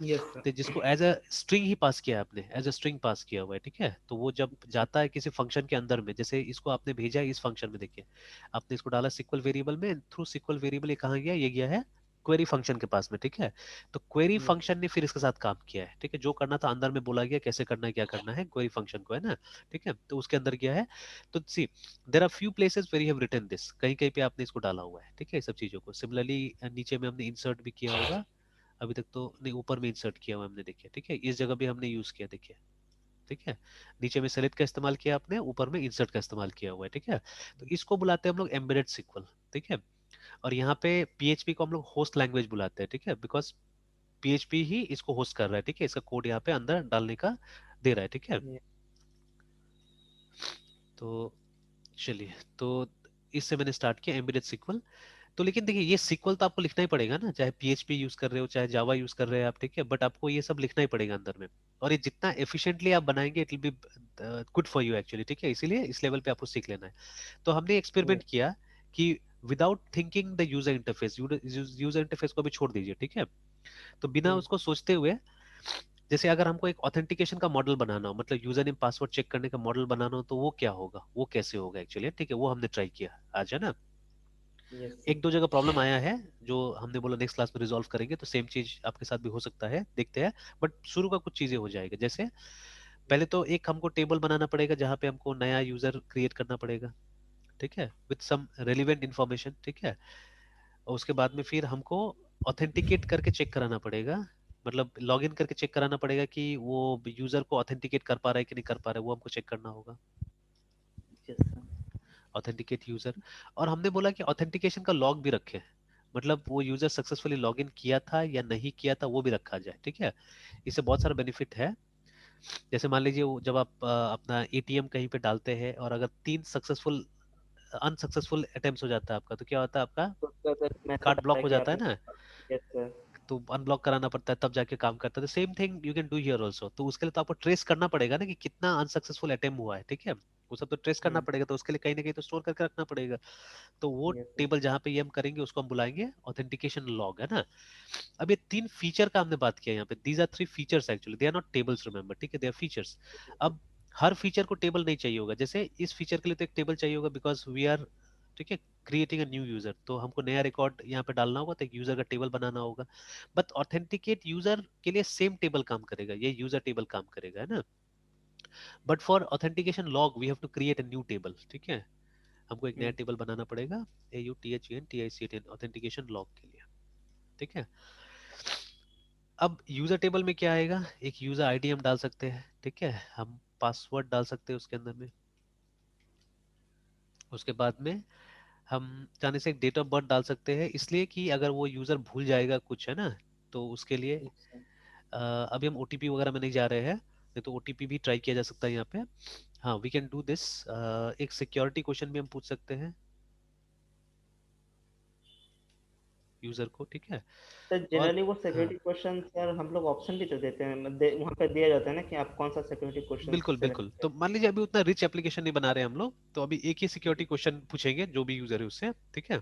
Yes sir. तो जिसको एज अ स्ट्रिंग ही पास किया है आपने, एज अ स्ट्रिंग पास किया हुआ है, ठीक है, तो वो जब जाता है किसी फंक्शन के अंदर में, जैसे इसको आपने भेजा है इस फंक्शन में, देखिए आपने इसको डाला सिक्वल वेरिएबल में, थ्रू सिक्वल वेरिएबल ये कहाँ गया, ये गया है क्वेरी फंक्शन के पास में, ठीक है। तो क्वेरी यस सर। फंक्शन ने फिर इसके साथ काम किया है, ठीक है, जो करना था अंदर में बोला गया, कैसे करना है, क्या करना है क्वेरी फंक्शन को, है ना, ठीक है, तो उसके अंदर गया है। तो see there are few places where you have written this, कहीं कहीं पे आपने इसको डाला हुआ है, ठीक है, ये सब चीजों को सिमिलरली नीचे में हमने इंसर्ट भी किया होगा, अभी तक तो नहीं, ऊपर में इंसर्ट किया हुआ हमने, देखिए, ठीक है, इस जगह भी हमने यूज किया, देखिए, ठीक है, नीचे में सेलेक्ट का इस्तेमाल किया आपने, ऊपर में इंसर्ट का इस्तेमाल किया हुआ है, ठीक है। तो इसको बुलाते हैं हम लोग एम्बेडेड सिक्वल, ठीक है। और यहाँ पे पीएचपी को हम लोग होस्ट लैंग्वेज बुलाते हैं, ठीक है, बिकॉज पीएचपी ही इसको होस्ट कर रहा है, ठीक है, इसका कोड यहाँ पे अंदर डालने का दे रहा है, ठीक है। तो चलिए, तो इससे मैंने स्टार्ट किया एम्बेडेड सिक्वल। तो लेकिन देखिए, ये सीक्वल तो आपको लिखना ही पड़ेगा ना, चाहे पीएचपी यूज कर रहे हो, चाहे जावा यूज कर रहे हैं आप, ठीक है, बट आपको ये सब लिखना ही पड़ेगा अंदर में। और ये जितना एफिशिएंटली आप बनाएंगे, it will be good for you actually, ठीक है, इसीलिए इस लेवल पे आपको सीख लेना है। तो हमने एक्सपेरिमेंट किया कि without thinking the user interface, user interface को भी छोड़ दीजिए, ठीक है, तो बिना उसको सोचते हुए, जैसे अगर हमको एक ऑथेंटिकेशन का मॉडल बनाना हो, मतलब यूजर नेम पासवर्ड चेक करने का मॉडल बनाना हो, तो वो क्या होगा, वो कैसे होगा एक्चुअली, ठीक है, वो हमने ट्राई किया आज, है ना। Yes sir. एक दो जगह प्रॉब्लम आया है, जो हमने बोला नेक्स्ट क्लास में रिजॉल्व करेंगे, तो सेम चीज आपके साथ भी हो सकता है, देखते हैं। बट शुरू का कुछ चीजें हो जाएगा, जैसे पहले तो एक हमको टेबल बनाना पड़ेगा, जहाँ पे हमको नया यूजर क्रिएट करना पड़ेगा, ठीक है, विथ सम रेलिवेंट इंफॉर्मेशन, ठीक है। और उसके बाद में फिर हमको ऑथेंटिकेट करके चेक कराना पड़ेगा, मतलब लॉग इन करके चेक कराना पड़ेगा कि वो यूजर को ऑथेंटिकेट कर पा रहा है कि नहीं कर पा रहा है, वो हमको चेक करना होगा, यस सर। Authenticate user. और हमने बोला कि ऑथेंटिकेशन का लॉग भी रखें, मतलब वो यूजर सक्सेसफुली लॉग इन किया था या नहीं किया था, वो भी रखा जाए, ठीक है। इससे बहुत सारा बेनिफिट है। जैसे मान लीजिए जब आप अपना एटीएम कहीं पे डालते हैं, और अगर 3 अनसक्सेसफुल अटेम्प्ट हो जाता है आपका, तो क्या होता है, आपका तो उसका सर मैसेज कार्ड आता ब्लॉक है हो कि जाता है आपने। ना, यस सर। तो अनब्लॉक कराना पड़ता है, तब जाके काम करता है। तो same thing you can do here also, तो उसके लिए तो आपको ट्रेस करना पड़ेगा ना कि कितना अनसक्सेसफुल अटेम्प्ट हुआ है, ठीक है, वो सब तो ट्रेस करना पड़ेगा, तो उसके लिए कहीं ना कहीं तो स्टोर करके रखना पड़ेगा। तो वो यस सर। टेबल जहाँ पे ये हम करेंगे, उसको हम बुलाएंगे ऑथेंटिकेशन लॉग, है ना। अब ये 3 फीचर का हमने बात किया यहाँ पे, these are 3 features actually, they are not tables, remember, ठीक है, दे आर फीचर्स। अब हर फीचर को टेबल नहीं चाहिए होगा, जैसे इस फीचर के लिए तो एक टेबल चाहिए होगा, बिकॉज वी आर, ठीक है, क्रिएटिंग अ न्यू यूजर, तो हमको नया रिकॉर्ड यहाँ पे डालना होगा, तो एक यूजर का टेबल बनाना होगा। बट ऑथेंटिकेट यूजर के लिए सेम टेबल काम करेगा, ये यूजर टेबल काम करेगा, है ना। But for authentication log we have to create a new table, ठीक है, हमको एक नया टेबल बनाना पड़ेगा, AUTHENTICAN ऑथेंटिकेशन लॉग के लिए, ठीक है। अब यूजर टेबल में क्या आएगा, एक यूजर आईडी हम डाल सकते हैं, ठीक है, हम पासवर्ड डाल सकते हैं उसके अंदर में। उसके बाद में हम चाहने से एक डेट ऑफ बर्थ डाल सकते हैं, इसलिए कि अगर वो यूजर भूल जाएगा कुछ, है ना, तो उसके लिए यस सर। अभी हम ओटीपी वगैरह में नहीं जा रहे हैं, नहीं तो ओटीपी भी ट्राई किया जा सकता है यहाँ पे। हाँ, वी कैन डू दिस। एक सिक्योरिटी क्वेश्चन भी हम पूछ सकते हैं। यूजर को, ठीक है। सर और जनरली वो हाँ, सिक्योरिटी क्वेश्चन सर हम लोग ऑप्शन भी तो देते हैं, वहाँ पे दिया जाता है ना कि आप कौन सा सिक्योरिटी क्वेश्चन बिल्कुल सेलेक्ट बिल्कुल। तो करें। मान लीजिए अभी उतना रिच एप्लीकेशन नहीं बना रहे हम लोग, तो अभी एक ही सिक्योरिटी क्वेश्चन पूछेंगे जो भी यूजर है उससे, ठीक है।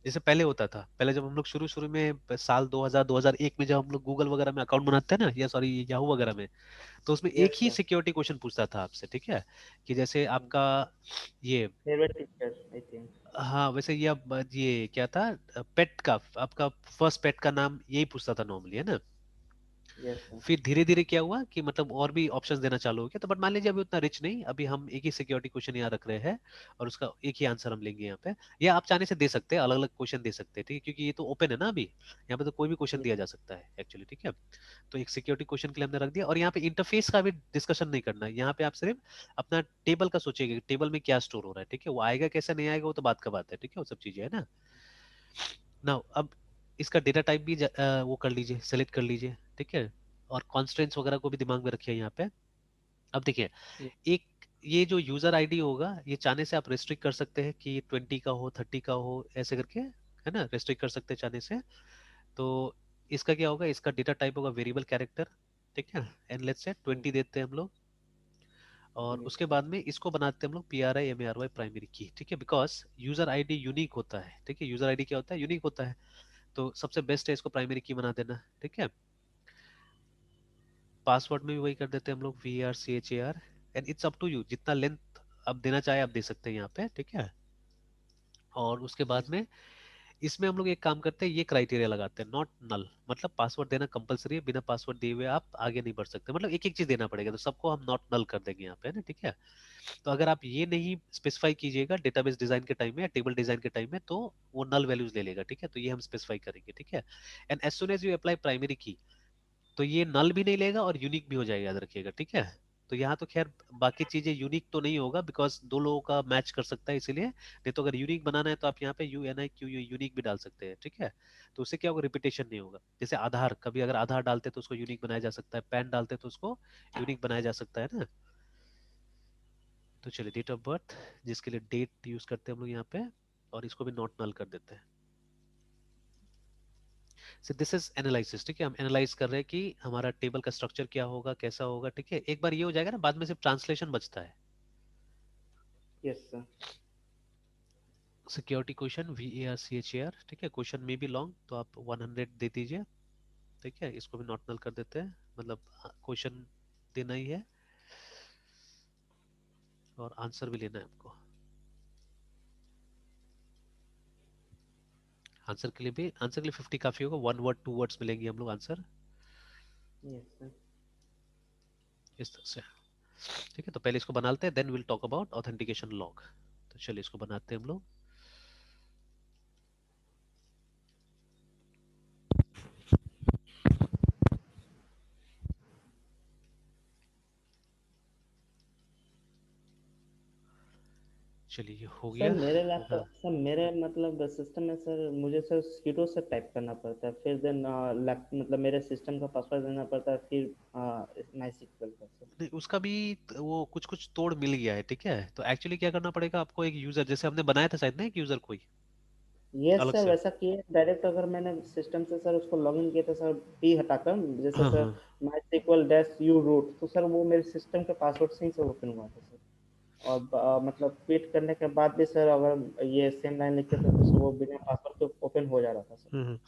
जैसे पहले होता था, पहले जब हम लोग शुरू शुरू में साल 2000 2001 में जब हम लोग गूगल वगैरह में अकाउंट बनाते हैं ना, या सॉरी याहू वगैरह में, तो उसमें एक yes he sir. Security question पूछता था आपसे, ठीक है। कि जैसे आपका ये, फेवरेट टीचर आई थिंक। हाँ वैसे ये अब ये क्या था, पेट का, आपका फर्स्ट पेट का नाम, यही पूछता था नॉर्मली, है ना। Yes sir. फिर धीरे धीरे क्या हुआ कि मतलब और भी ऑप्शंस देना चालू हो गया, तो बट मान लीजिए अभी उतना रिच नहीं, अभी हम एक ही सिक्योरिटी क्वेश्चन यहाँ रख रहे हैं, और उसका एक ही आंसर हम लेंगे यहाँ पे। या आप चाहने से दे सकते हैं, अलग अलग क्वेश्चन दे सकते हैं, ठीक है, क्योंकि ये तो ओपन है ना अभी, यहाँ पे तो कोई भी क्वेश्चन दिया जा सकता है एक्चुअली, ठीक है। तो एक सिक्योरिटी क्वेश्चन के लिए हमने रख दिया, और यहाँ पे इंटरफेस का भी डिस्कशन नहीं करना है, यहाँ पे आप सिर्फ अपना टेबल का सोचिएगा, टेबल में क्या स्टोर हो रहा है, ठीक है। वो आएगा कैसे नहीं आएगा वो तो बात का बात है, ठीक है, वो सब चीजें है ना। ना अब इसका डेटा टाइप भी वो कर लीजिए, सेलेक्ट कर लीजिए, ठीक है। और कॉन्स्टेंट्स वगैरह को भी दिमाग में रखिए यहाँ पे। अब देखिए, एक ये जो यूजर आईडी होगा, ये चाहने से आप रेस्ट्रिक्ट कर सकते हैं कि 20 का हो, 30 का हो, ऐसे करके, है ना, रेस्ट्रिक्ट कर सकते हैं चाहने से। तो इसका क्या होगा, इसका डेटा टाइप होगा वेरिएबल कैरेक्टर, ठीक है। एंड लेट्स से 20 देते हैं हम लोग। और यस उसके सर। बाद में इसको बनाते हैं हम लोग PRIMARY प्राइमरी की, ठीक है, बिकॉज यूजर आईडी यूनिक होता है, ठीक है। यूजर आईडी क्या होता है, यूनिक होता है। तो सबसे बेस्ट है इसको प्राइमरी की बना देना, ठीक है। पासवर्ड में भी वही कर देते हैं हम लोग, VRCHAR। And it's up to you, जितना लेंथ आप देना चाहे आप दे सकते हैं यहाँ पे, ठीक है। और उसके बाद यस में इसमें हम लोग एक काम करते हैं, ये क्राइटेरिया लगाते हैं, नॉट नल, मतलब पासवर्ड देना कंपलसरी है, बिना पासवर्ड दिए हुए आप आगे नहीं बढ़ सकते, मतलब एक एक चीज देना पड़ेगा, तो सबको हम नॉट नल कर देंगे यहाँ पे, है ना, ठीक है। तो अगर आप ये नहीं स्पेसिफाई कीजिएगा डेटाबेस डिजाइन के टाइम में या टेबल डिजाइन के टाइम में, तो वो नल वैल्यूज ले लेगा, ठीक है। तो ये हम स्पेसिफाई करेंगे, ठीक है। And as soon as you apply primary की, तो ये नल भी नहीं लेगा और यूनिक भी हो जाएगा, याद रखिएगा, ठीक है। तो यहाँ तो खैर बाकी चीजें यूनिक तो नहीं होगा, बिकॉज दो लोगों का मैच कर सकता है इसीलिए, नहीं तो अगर यूनिक बनाना है तो आप यहाँ पे UNIQ यूनिक भी डाल सकते हैं, ठीक है। तो उससे क्या होगा, रिपीटेशन नहीं होगा। जैसे आधार, कभी अगर आधार डालते तो उसको यूनिक बनाया जा सकता है, पैन डालते तो उसको यूनिक बनाया जा सकता है ना। तो चलिए डेट ऑफ बर्थ, जिसके लिए डेट यूज करते हैं हम लोग यहाँ पे, और इसको भी नॉट नल कर देते हैं। सो दिस इज एनालिसिस, ठीक है। हम एनालाइज कर रहे हैं कि हमारा टेबल का स्ट्रक्चर क्या होगा, कैसा होगा, ठीक है। एक बार ये हो जाएगा ना, बाद में सिर्फ ट्रांसलेशन बचता है। Yes sir. Security question VARCHAR, ठीक है। क्वेश्चन में भी लॉन्ग, तो आप 100 दे दीजिए, ठीक है। इसको भी नॉट नल कर देते हैं, मतलब क्वेश्चन देना ही है, और आंसर भी लेना है आपको। आंसर के लिए भी, आंसर के लिए 50 काफी होगा, 1 वर्ड 2 वर्ड्स मिलेंगे हम लोग आंसर, यस सर। इस तरह से, ठीक है। तो पहले इसको बनाते हैं, then will talk about authentication log. तो चलिए इसको बनाते हैं हम लोग। चलिए ये हो सर गया। मेरे हाँ, लैपटॉप सर मेरे मतलब सिस्टम में सर मुझे सर sudo से टाइप करना पड़ता है, फिर देन मतलब मेरे सिस्टम का पासवर्ड देना पड़ता है, फिर माई सिक्वल का सर। नहीं उसका भी वो कुछ कुछ तोड़ मिल गया है, ठीक है। तो एक्चुअली क्या करना पड़ेगा आपको, एक यूजर जैसे हमने बनाया था शायद ना, एक यूजर कोई यस अलग सर, से। वैसा किए डायरेक्ट अगर मैंने सिस्टम से सर उसको लॉगिन किया था सर, डी हटाकर, जैसे हाँ सर हाँ। माई सिक्वल डैश यू रूट, तो सर वो मेरे सिस्टम के पासवर्ड से ही सर ओपन हुआ था सर। और मतलब क्विट करने के बाद भी सर अगर ये सेम लाइन लिखते थे तो सर वो बिना पासवर्ड के ओपन हो जा रहा था सर। हम्म।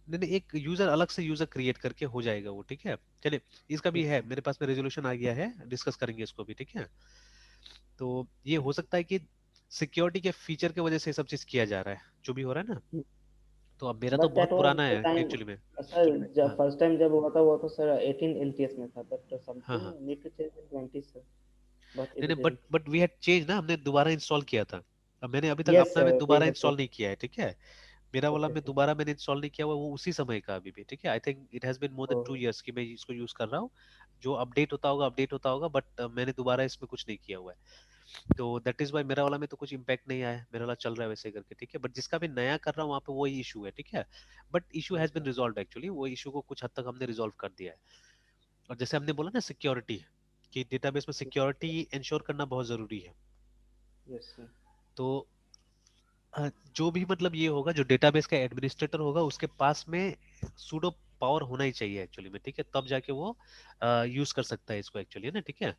नहीं नहीं, एक यूजर अलग से यूजर क्रिएट करके हो जाएगा वो, ठीक है। चलिए, इसका भी यस है सर। मेरे पास में रेजोल्यूशन आ गया है, डिस्कस करेंगे इसको भी, ठीक है। तो ये हो सकता है कि सिक्योरिटी के फीचर की वजह से ये सब चीज किया जा रहा है, जो भी हो रहा है ना। तो अब मेरा तो बट दैट बहुत वाज पुराना द है टाइम। एक्चुअली में। सर जब हाँ फर्स्ट टाइम जब हुआ था वो तो सर 18 LTS में था, बट हाँ समथिंग हाँ। Need to change in 20 sir, बहुत नहीं नहीं, but irritating. But we had change ना, हमने दोबारा इंस्टॉल किया था। अब मैंने अभी तक यस अपना में सर वी दोबारा हैव टू। इंस्टॉल नहीं किया है, ठीक है। मेरा वाला ओके में सर। दोबारा मैंने इंस्टॉल नहीं किया हुआ, वो उसी समय का अभी भी, ठीक है। I think it has been more than oh 2 years कि मैं इसको यूज कर रहा हूँ। जो अपडेट होता होगा अपडेट होता होगा, बट मैंने दोबारा इसमें कुछ नहीं किया हुआ है। तो दैट इज वाई मेरा वाला में तो कुछ इम्पैक्ट नहीं आया है, मेरा वाला चल रहा है वैसे करके, ठीक है। बट जिसका भी नया कर रहा हूँ वहाँ पे वही इशू है, ठीक है। But issue has yes been sir. Resolve actually, वो इशू को कुछ हद तक हमने रिजॉल्व कर दिया है। और जैसे हमने बोला ना सिक्योरिटी, कि डेटाबेस में सिक्योरिटी इंश्योर करना बहुत जरूरी है। Yes sir. तो जो भी मतलब ये होगा, जो डेटाबेस का एडमिनिस्ट्रेटर होगा उसके पास में सूडो पावर होना ही चाहिए एक्चुअली में, ठीक है, तब जाके वो यूज कर सकता है इसको एक्चुअली, है ना, ठीक है।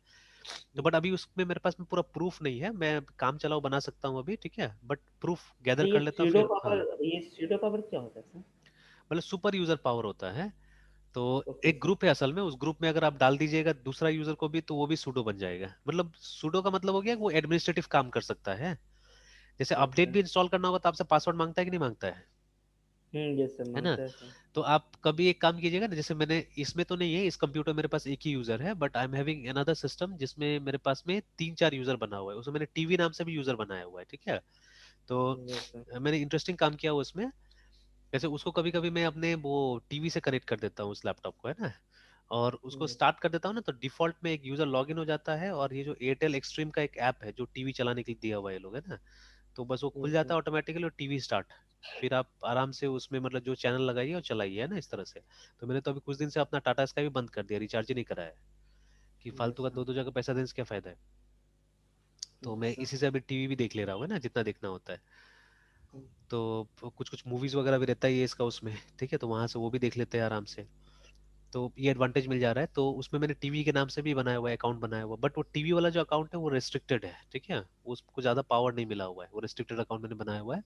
तो बट अभी उसमें मेरे पास में पूरा प्रूफ नहीं है, मैं काम चलाओ बना सकता हूँ अभी, ठीक है, बट प्रूफ गैदर तो कर लेता हूँ फिर। हाँ, ये स्यूडो पावर क्या होता है सर? मतलब सुपर यूजर पावर होता है। तो ओके एक सर। ग्रुप है असल में, उस ग्रुप में अगर आप डाल दीजिएगा दूसरा यूजर को भी तो वो भी सूडो बन जाएगा। मतलब सूडो का मतलब हो गया कि वो एडमिनिस्ट्रेटिव काम कर सकता है। जैसे यस अपडेट सर। भी इंस्टॉल करना होगा तो आपसे पासवर्ड मांगता है कि नहीं मांगता यस सर, है ना। मांगता है सर। तो आप कभी एक काम कीजिएगा ना, जैसे मैंने इसमें तो नहीं है, इस कंप्यूटर मेरे पास एक ही यूजर है, but I am having another system जिसमें मेरे पास में 3-4 यूजर बना हुआ है, उसमें मैंने टीवी नाम से भी यूजर बनाया हुआ है, ठीक है। तो यस सर। मैंने इंटरेस्टिंग काम किया हुआ उसमें। जैसे उसको कभी कभी मैं अपने वो टीवी से कनेक्ट कर देता हूँ उस लैपटॉप को, है ना, और उसको यस स्टार्ट कर देता हूँ ना, तो डिफॉल्ट में एक यूजर लॉगिन हो जाता है, और ये जो एयरटेल एक्सट्रीम का एक ऐप है जो टीवी चलाने के लिए दिया हुआ है ये लोग, है ना, तो बस वो खुल यस जाता सर। है ऑटोमेटिकली और टीवी स्टार्ट। फिर आप आराम से उसमें मतलब जो चैनल लगाइए और चलाइए, है ना, इस तरह से। तो मैंने तो अभी कुछ दिन से अपना टाटा स्काई भी बंद कर दिया, रिचार्ज ही नहीं कराया है, कि फालतू यस का सर। दो दो जगह पैसा देने से क्या फायदा है। तो मैं यस सर। इसी से अभी टीवी भी देख ले रहा हूँ, है ना, जितना देखना होता है। तो कुछ कुछ मूवीज वगैरह भी रहता ही है इसका उसमें, ठीक है, तो वहां से वो भी देख लेते हैं आराम से। तो ये एडवांटेज मिल जा रहा है। तो उसमें मैंने टीवी के नाम से भी बनाया हुआ है, अकाउंट बनाया हुआ, बट वो टीवी वाला जो अकाउंट है वो रेस्ट्रिक्टेड है, ठीक है, उसको ज्यादा पावर नहीं मिला हुआ है, वो रेस्ट्रिक्टेड अकाउंट मैंने बनाया हुआ है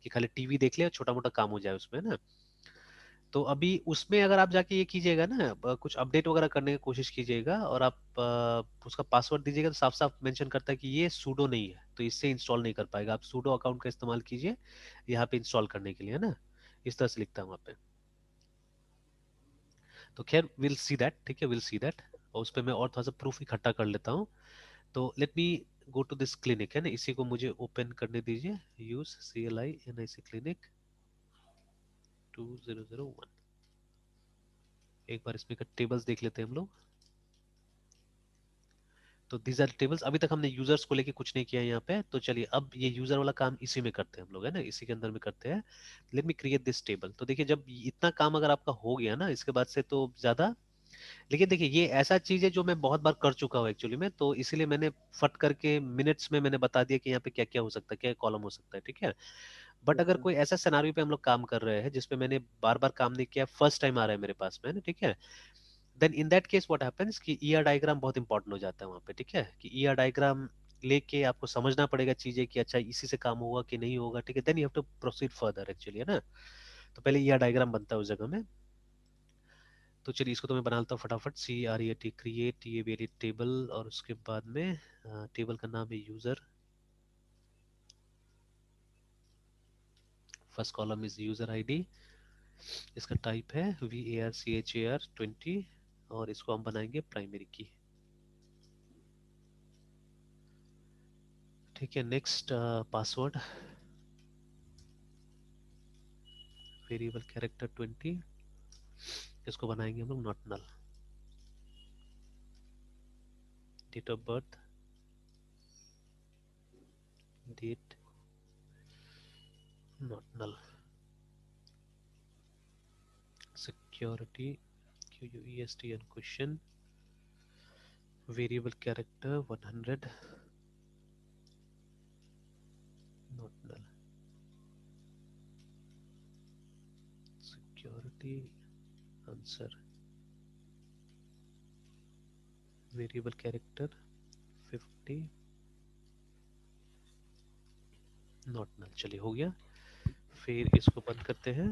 कि खाली टीवी देख ले और छोटा मोटा काम हो जाए उसमें ना। तो अभी उसमें अगर आप जाके ये कीजिएगा ना, कुछ अपडेट वगैरह करने की कोशिश कीजिएगा और आप उसका पासवर्ड दीजिएगा, तो साफ साफ मेंशन करता है कि ये सूडो नहीं है, तो इससे इंस्टॉल नहीं कर पाएगा। आप सूडो अकाउंट का इस्तेमाल कीजिए यहाँ पे इंस्टॉल करने के लिए, है ना, इस तरह से लिखता हूँ वहाँ पे। तो खैर विल सी दैट, ठीक है, विल सी दैट। और उस पर मैं और थोड़ा सा प्रूफ इकट्ठा कर लेता हूँ। तो let me go to this clinic, है ना, इसी को मुझे ओपन करने दीजिए। Use CLI NIC clinic 2001। एक बार इसमें का टेबल्स देख लेते हैं हम लोग। तो दीज आर टेबल्स। अभी तक हमने यूजर्स को लेके कुछ नहीं किया यहाँ पे, तो चलिए अब ये यूजर वाला काम इसी में करते हैं हम लोग, है ना, इसी के अंदर में करते हैं। Let me create this table. तो देखिए जब इतना काम अगर आपका हो गया ना, इसके बाद से तो ज्यादा। लेकिन देखिए ये ऐसा चीज है जो मैं बहुत बार कर चुका हूँ एक्चुअली में, तो इसीलिए मैंने फट करके मिनट्स में मैंने बता दिया कि यहाँ पे क्या क्या हो सकता है, क्या कॉलम हो सकता है, ठीक है। बट अगर सर। कोई ऐसा सिनारियो पे हम लोग काम कर रहे हैं जिसपे मैंने बार बार काम नहीं किया, फर्स्ट टाइम आ रहा है मेरे पास में, है ना, ठीक है, then in that case what happens कि ईआर डायग्राम बहुत इंपॉर्टेंट हो जाता है वहाँ पे, ठीक है, कि ईआर डायग्राम लेके आपको समझना पड़ेगा चीजें कि अच्छा इसी से काम होगा कि नहीं होगा, ठीक है, then you have to proceed further actually, है ना। तो पहले ईआर डायग्राम बनता है उस जगह में। तो चलिए इसको तो मैं बना लेता हूँ फटाफट। CREAT क्रिएट ये वेरिएबल टेबल, और उसके बाद में टेबल का नाम है user. First column is user ID. इसका टाइप है VARCHAR20, और इसको हम बनाएंगे प्राइमरी की, ठीक है। नेक्स्ट पासवर्ड वेरिएबल कैरेक्टर 20, इसको बनाएंगे हम लोग not null. Date of birth, date, not null. Security QUEST and question, variable character 100, not null. Security answer, variable character 50, not null. चलिए हो गया। फिर इसको बंद करते हैं,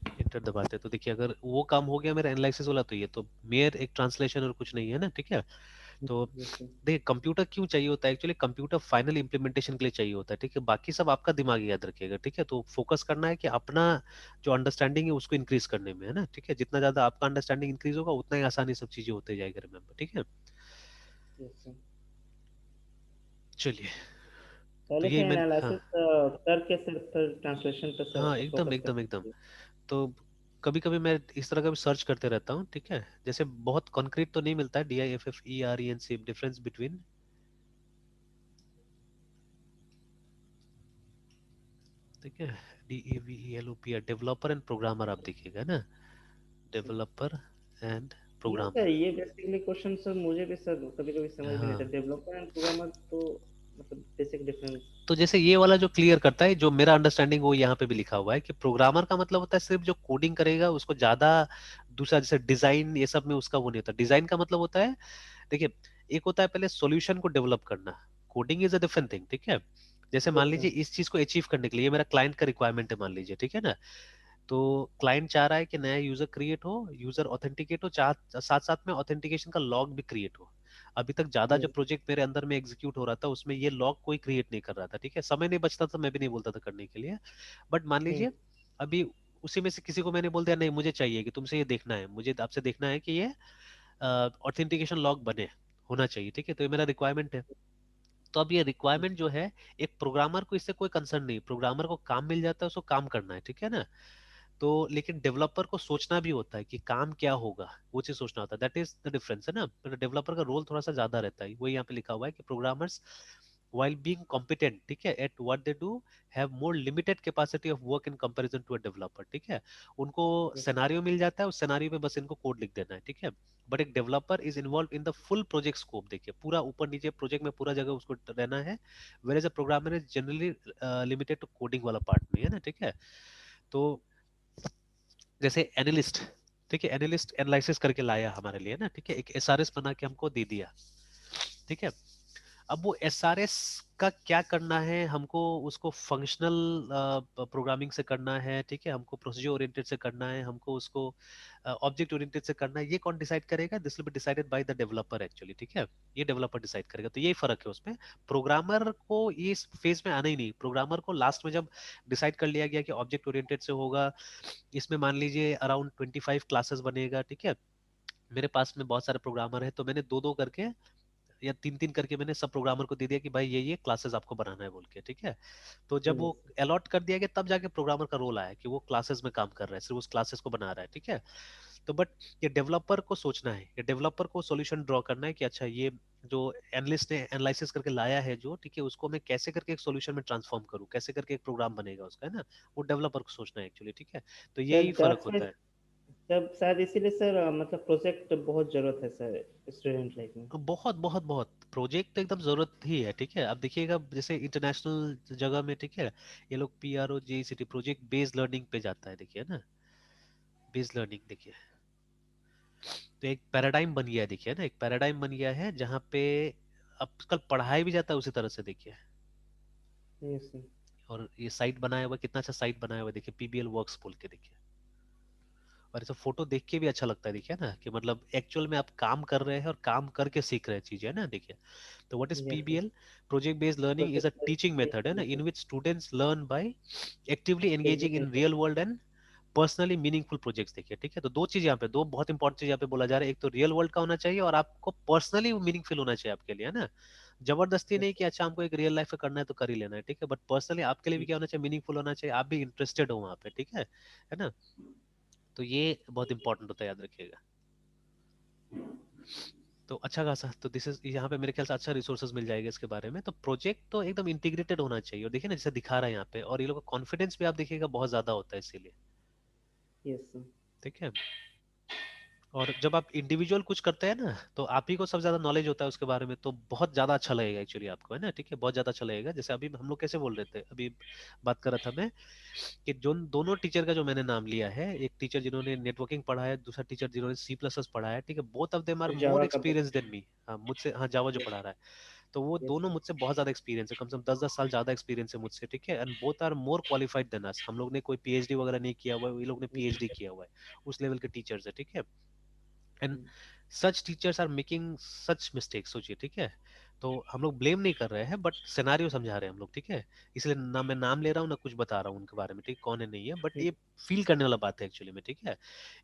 एंटर दबाते हैं। तो देखिए अगर वो काम हो गया मेरा एनालिसिस वाला, तो ये तो मेयर एक ट्रांसलेशन और कुछ नहीं है ना, ठीक है। तो यस सर। देखिए कंप्यूटर क्यों चाहिए होता है एक्चुअली, कंप्यूटर फाइनल इंप्लीमेंटेशन के लिए चाहिए होता है, ठीक है, बाकी सब आपका दिमाग याद रखिएगा, ठीक है। तो फोकस करना है कि अपना जो अंडरस्टैंडिंग है उसको इंक्रीज करने में, है ना, ठीक है, जितना ज्यादा आपका अंडरस्टैंडिंग इंक्रीज होगा उतना ही आसानी सब चीजें होते जाएगा, रिमेम्बर, ठीक है। Yes sir. चलिए, तो पहले ये से मैंने, हाँ एनालिसिस करके सिर्फ ट्रांसलेशन पे हाँ, सर एकदम फोकस एकदम एकदम। करते तो कभी कभी मैं इस तरह का भी सर्च करते रहता हूँ, ठीक है, जैसे बहुत कॉन्क्रीट तो नहीं मिलता है, DIFFERENC डिफरेंस बिटवीन, ठीक है, DEVELOPR डेवलपर एंड प्रोग्रामर, आप देखिएगा ना, हैं। डेवलपर एंड नहीं सर, प्रोग्रामर। ये बेसिकली क्वेश्चन सर मुझे भी सर कभी कभी समझ में नहीं हाँ, था, डेवलपर एंड प्रोग्रामर तो मतलब बेसिक डिफरेंस। तो जैसे ये वाला जो क्लियर करता है, जो मेरा अंडरस्टैंडिंग वो यहाँ पे भी लिखा हुआ है कि प्रोग्रामर का मतलब होता है सिर्फ जो कोडिंग करेगा उसको ज्यादा, दूसरा जैसे डिजाइन ये सब में उसका वो नहीं होता। डिजाइन का मतलब होता है, देखिए, एक होता है पहले सॉल्यूशन को डेवलप करना, coding is a different thing, ठीक है। जैसे मान यस लीजिए सर। इस चीज को अचीव करने के लिए, ये मेरा क्लाइंट का रिक्वायरमेंट है मान लीजिए, ठीक है ना। तो क्लाइंट चाह रहा है कि नया यूजर क्रिएट हो, यूजर ऑथेंटिकेट हो, साथ साथ में ऑथेंटिकेशन का लॉग भी क्रिएट हो। अभी तक ज्यादा जो यस। प्रोजेक्ट मेरे अंदर में एग्जीक्यूट हो रहा था उसमें ये लॉग कोई क्रिएट नहीं कर रहा था, ठीक है। समय नहीं बचता था, मैं भी नहीं बोलता था करने के लिए। बट मान हम्म। लीजिए अभी उसी में से किसी को मैंने बोल दिया नहीं मुझे चाहिए कि तुमसे ये देखना है, मुझे आपसे देखना है कि ये ऑथेंटिकेशन लॉग बने, होना चाहिए, ठीक है। तो ये मेरा रिक्वायरमेंट है। तो अब ये रिक्वायरमेंट जो है, एक प्रोग्रामर को इससे कोई कंसर्न नहीं, प्रोग्रामर को काम मिल जाता है, उसको काम करना है, ठीक है ना। तो लेकिन डेवलपर को सोचना भी होता है कि काम क्या होगा, वो चीज सोचना होता है, दैट इज द डिफरेंस है ना। तो डेवलपर का रोल थोड़ा सा ज्यादा रहता है, वही यहाँ पे लिखा हुआ है कि प्रोग्रामर्स while being competent, ठीक है, at what they do have more limited capacity of work in comparison to a developer, ठीक है। उनको यस सर। सिनेरियो मिल जाता है, उस सिनेरियो में बस इनको कोड लिख देना है, ठीक है। बट एक developer is involve in the full project scope, देखिए पूरा ऊपर नीचे प्रोजेक्ट में पूरा जगह उसको रहना है। Where as a programmer is generally limited to coding वाला पार्ट में, है ना, ठीक है। तो जैसे एनालिस्ट, ठीक है, एनालिस्ट एनालिसिस करके लाया हमारे लिए ना, ठीक है, एक एसआरएस बना के हमको दे दिया, ठीक है। अब वो एसआरएस का क्या करना है हमको, उसको फंक्शनल प्रोग्रामिंग से करना है, ठीक है, हमको प्रोसीजर ओरिएंटेड से करना है, हमको उसको ऑब्जेक्ट ओरिएंटेड से करना है, ये कौन डिसाइड करेगा, this will be decided by the developer actually, ठीक है। ये डेवलपर डिसाइड करेगा, तो यही फर्क है उसमें। प्रोग्रामर को ये इस फेज में आना ही नहीं, प्रोग्रामर को लास्ट में जब डिसाइड कर लिया गया कि ऑब्जेक्ट ओरिएंटेड से होगा, इसमें मान लीजिए अराउंड 25 क्लासेस बनेगा, ठीक है। मेरे पास में बहुत सारे प्रोग्रामर है, तो मैंने दो दो करके या तीन तीन करके मैंने सब प्रोग्रामर को दे दिया कि भाई ये क्लासेस आपको बनाना है बोल के, ठीक है। तो जब वो यस। अलॉट कर दिया गया तब जाके प्रोग्रामर का रोल आया कि वो क्लासेस में काम कर रहा है, सिर्फ उस क्लासेस को बना रहा है, ठीक है। तो बट ये डेवलपर को सोचना है, ये डेवलपर को सॉल्यूशन ड्रॉ करना है कि अच्छा ये जो एनालिस्ट ने एनालिसिस करके लाया है जो, ठीक है, उसको मैं कैसे करके एक सॉल्यूशन में ट्रांसफॉर्म करूँ, कैसे करके एक प्रोग्राम बनेगा उसका, है ना। वो डेवलपर को सोचना है एक्चुअली, ठीक है। तो यही सर फर्क दैट्स वाई, होता है। तब शायद इसीलिए सर मतलब प्रोजेक्ट बहुत जरूरत है सर स्टूडेंट लाइफ में। बहुत बहुत बहुत प्रोजेक्ट तो एकदम जरूरत ही है, ठीक है। अब देखिएगा जैसे इंटरनेशनल जगह में, ठीक है, ये लोग पीआरओ जेईसीटी प्रोजेक्ट बेस्ड लर्निंग पे जाता है, देखिए ना, बेस्ड लर्निंग देखिए। तो एक पैराडाइम बन गया है, देखिए ना, एक पैराडाइम बन गया है जहाँ पे अब कल पढ़ाई भी जाता है उसी तरह से, देखिए। Yes sir. और ये साइट बनाया हुआ, कितना अच्छा साइट बनाया हुआ है, देखिए, पीबीएल वर्क्स बोल के, देखिए। और ऐसा फोटो देख के भी अच्छा लगता है, देखिए ना, कि मतलब एक्चुअल में आप काम कर रहे हैं और काम करके सीख रहे हैं चीजें, है ना, देखिए। तो what is yes sir. PBL? Project based learning is a project teaching method, है ना, in based which students learn by actively engaging in execution. Real world and personally meaningful projects, देखिए, ठीक है। तो दो चीज यहाँ पे, दो बहुत इंपॉर्टेंट चीज यहाँ पे बोला जा रहा है, एक तो रियल वर्ल्ड का होना चाहिए और आपको पर्सनली मीनिंगफुल होना चाहिए आपके लिए, है ना। जबरदस्ती नहीं कि अच्छा हमको एक रियल लाइफ में करना है तो कर ही लेना है, ठीक है, बट पर्सनली आपके लिए भी क्या होना चाहिए, मीनिंगफुल होना चाहिए, आप भी इंटरेस्टेड हो वहाँ पे, ठीक है ना। तो ये बहुत इंपॉर्टेंट होता है, याद रखिएगा। तो अच्छा खासा, तो दिस इज यहाँ पे मेरे ख्याल से अच्छा रिसोर्सेज मिल जाएगा इसके बारे में। तो प्रोजेक्ट तो एकदम इंटीग्रेटेड होना चाहिए, और देखिए ना जैसे दिखा रहा है यहाँ पे, और ये लोग का कॉन्फिडेंस भी आप देखिएगा बहुत ज्यादा होता है इसीलिए, यस सर। ठीक है। और जब आप इंडिविजुअल कुछ करते हैं ना, तो आप ही को सबसे ज्यादा नॉलेज होता है उसके बारे में, तो बहुत ज्यादा अच्छा लगेगा एक्चुअली आपको, है ना, ठीक है, बहुत ज्यादा अच्छा लगेगा। जैसे अभी हम लोग कैसे बोल रहे थे, अभी बात कर रहा था मैं कि जो दोनों टीचर का जो मैंने नाम लिया है, एक टीचर जिन्होंने नेटवर्किंग पढ़ा है, दूसरा टीचर जिन्होंने सी प्लस प्लस पढ़ा है, ठीक है, both of them are more Java का एक्सपीरियंस देन मी। हाँ मुझसे, हाँ जावा जो पढ़ा रहा है, तो वो यस दोनों सर। मुझसे बहुत ज्यादा एक्सपीरियंस है, कम से कम 10-10 साल ज्यादा एक्सपीरियंस है मुझसे, ठीक है। And both are more qualified than us, हम लोग ने कोई पीएचडी वगैरह नहीं किया हुआ है, ये लोग ने पीएचडी किया हुआ है, उस लेवल के टीचर्स है, ठीक है। And such teachers are making such mistake, सोचिए, ठीक है। तो हम लोग ब्लेम नहीं कर रहे हैं, बट सिनेरियो समझा रहे हैं हम लोग, ठीक है। इसलिए ना मैं नाम ले रहा हूँ ना कुछ बता रहा हूँ उनके बारे में, ठीक, कौन है नहीं है, बट ये फील करने वाला बात है एक्चुअली में, ठीक है।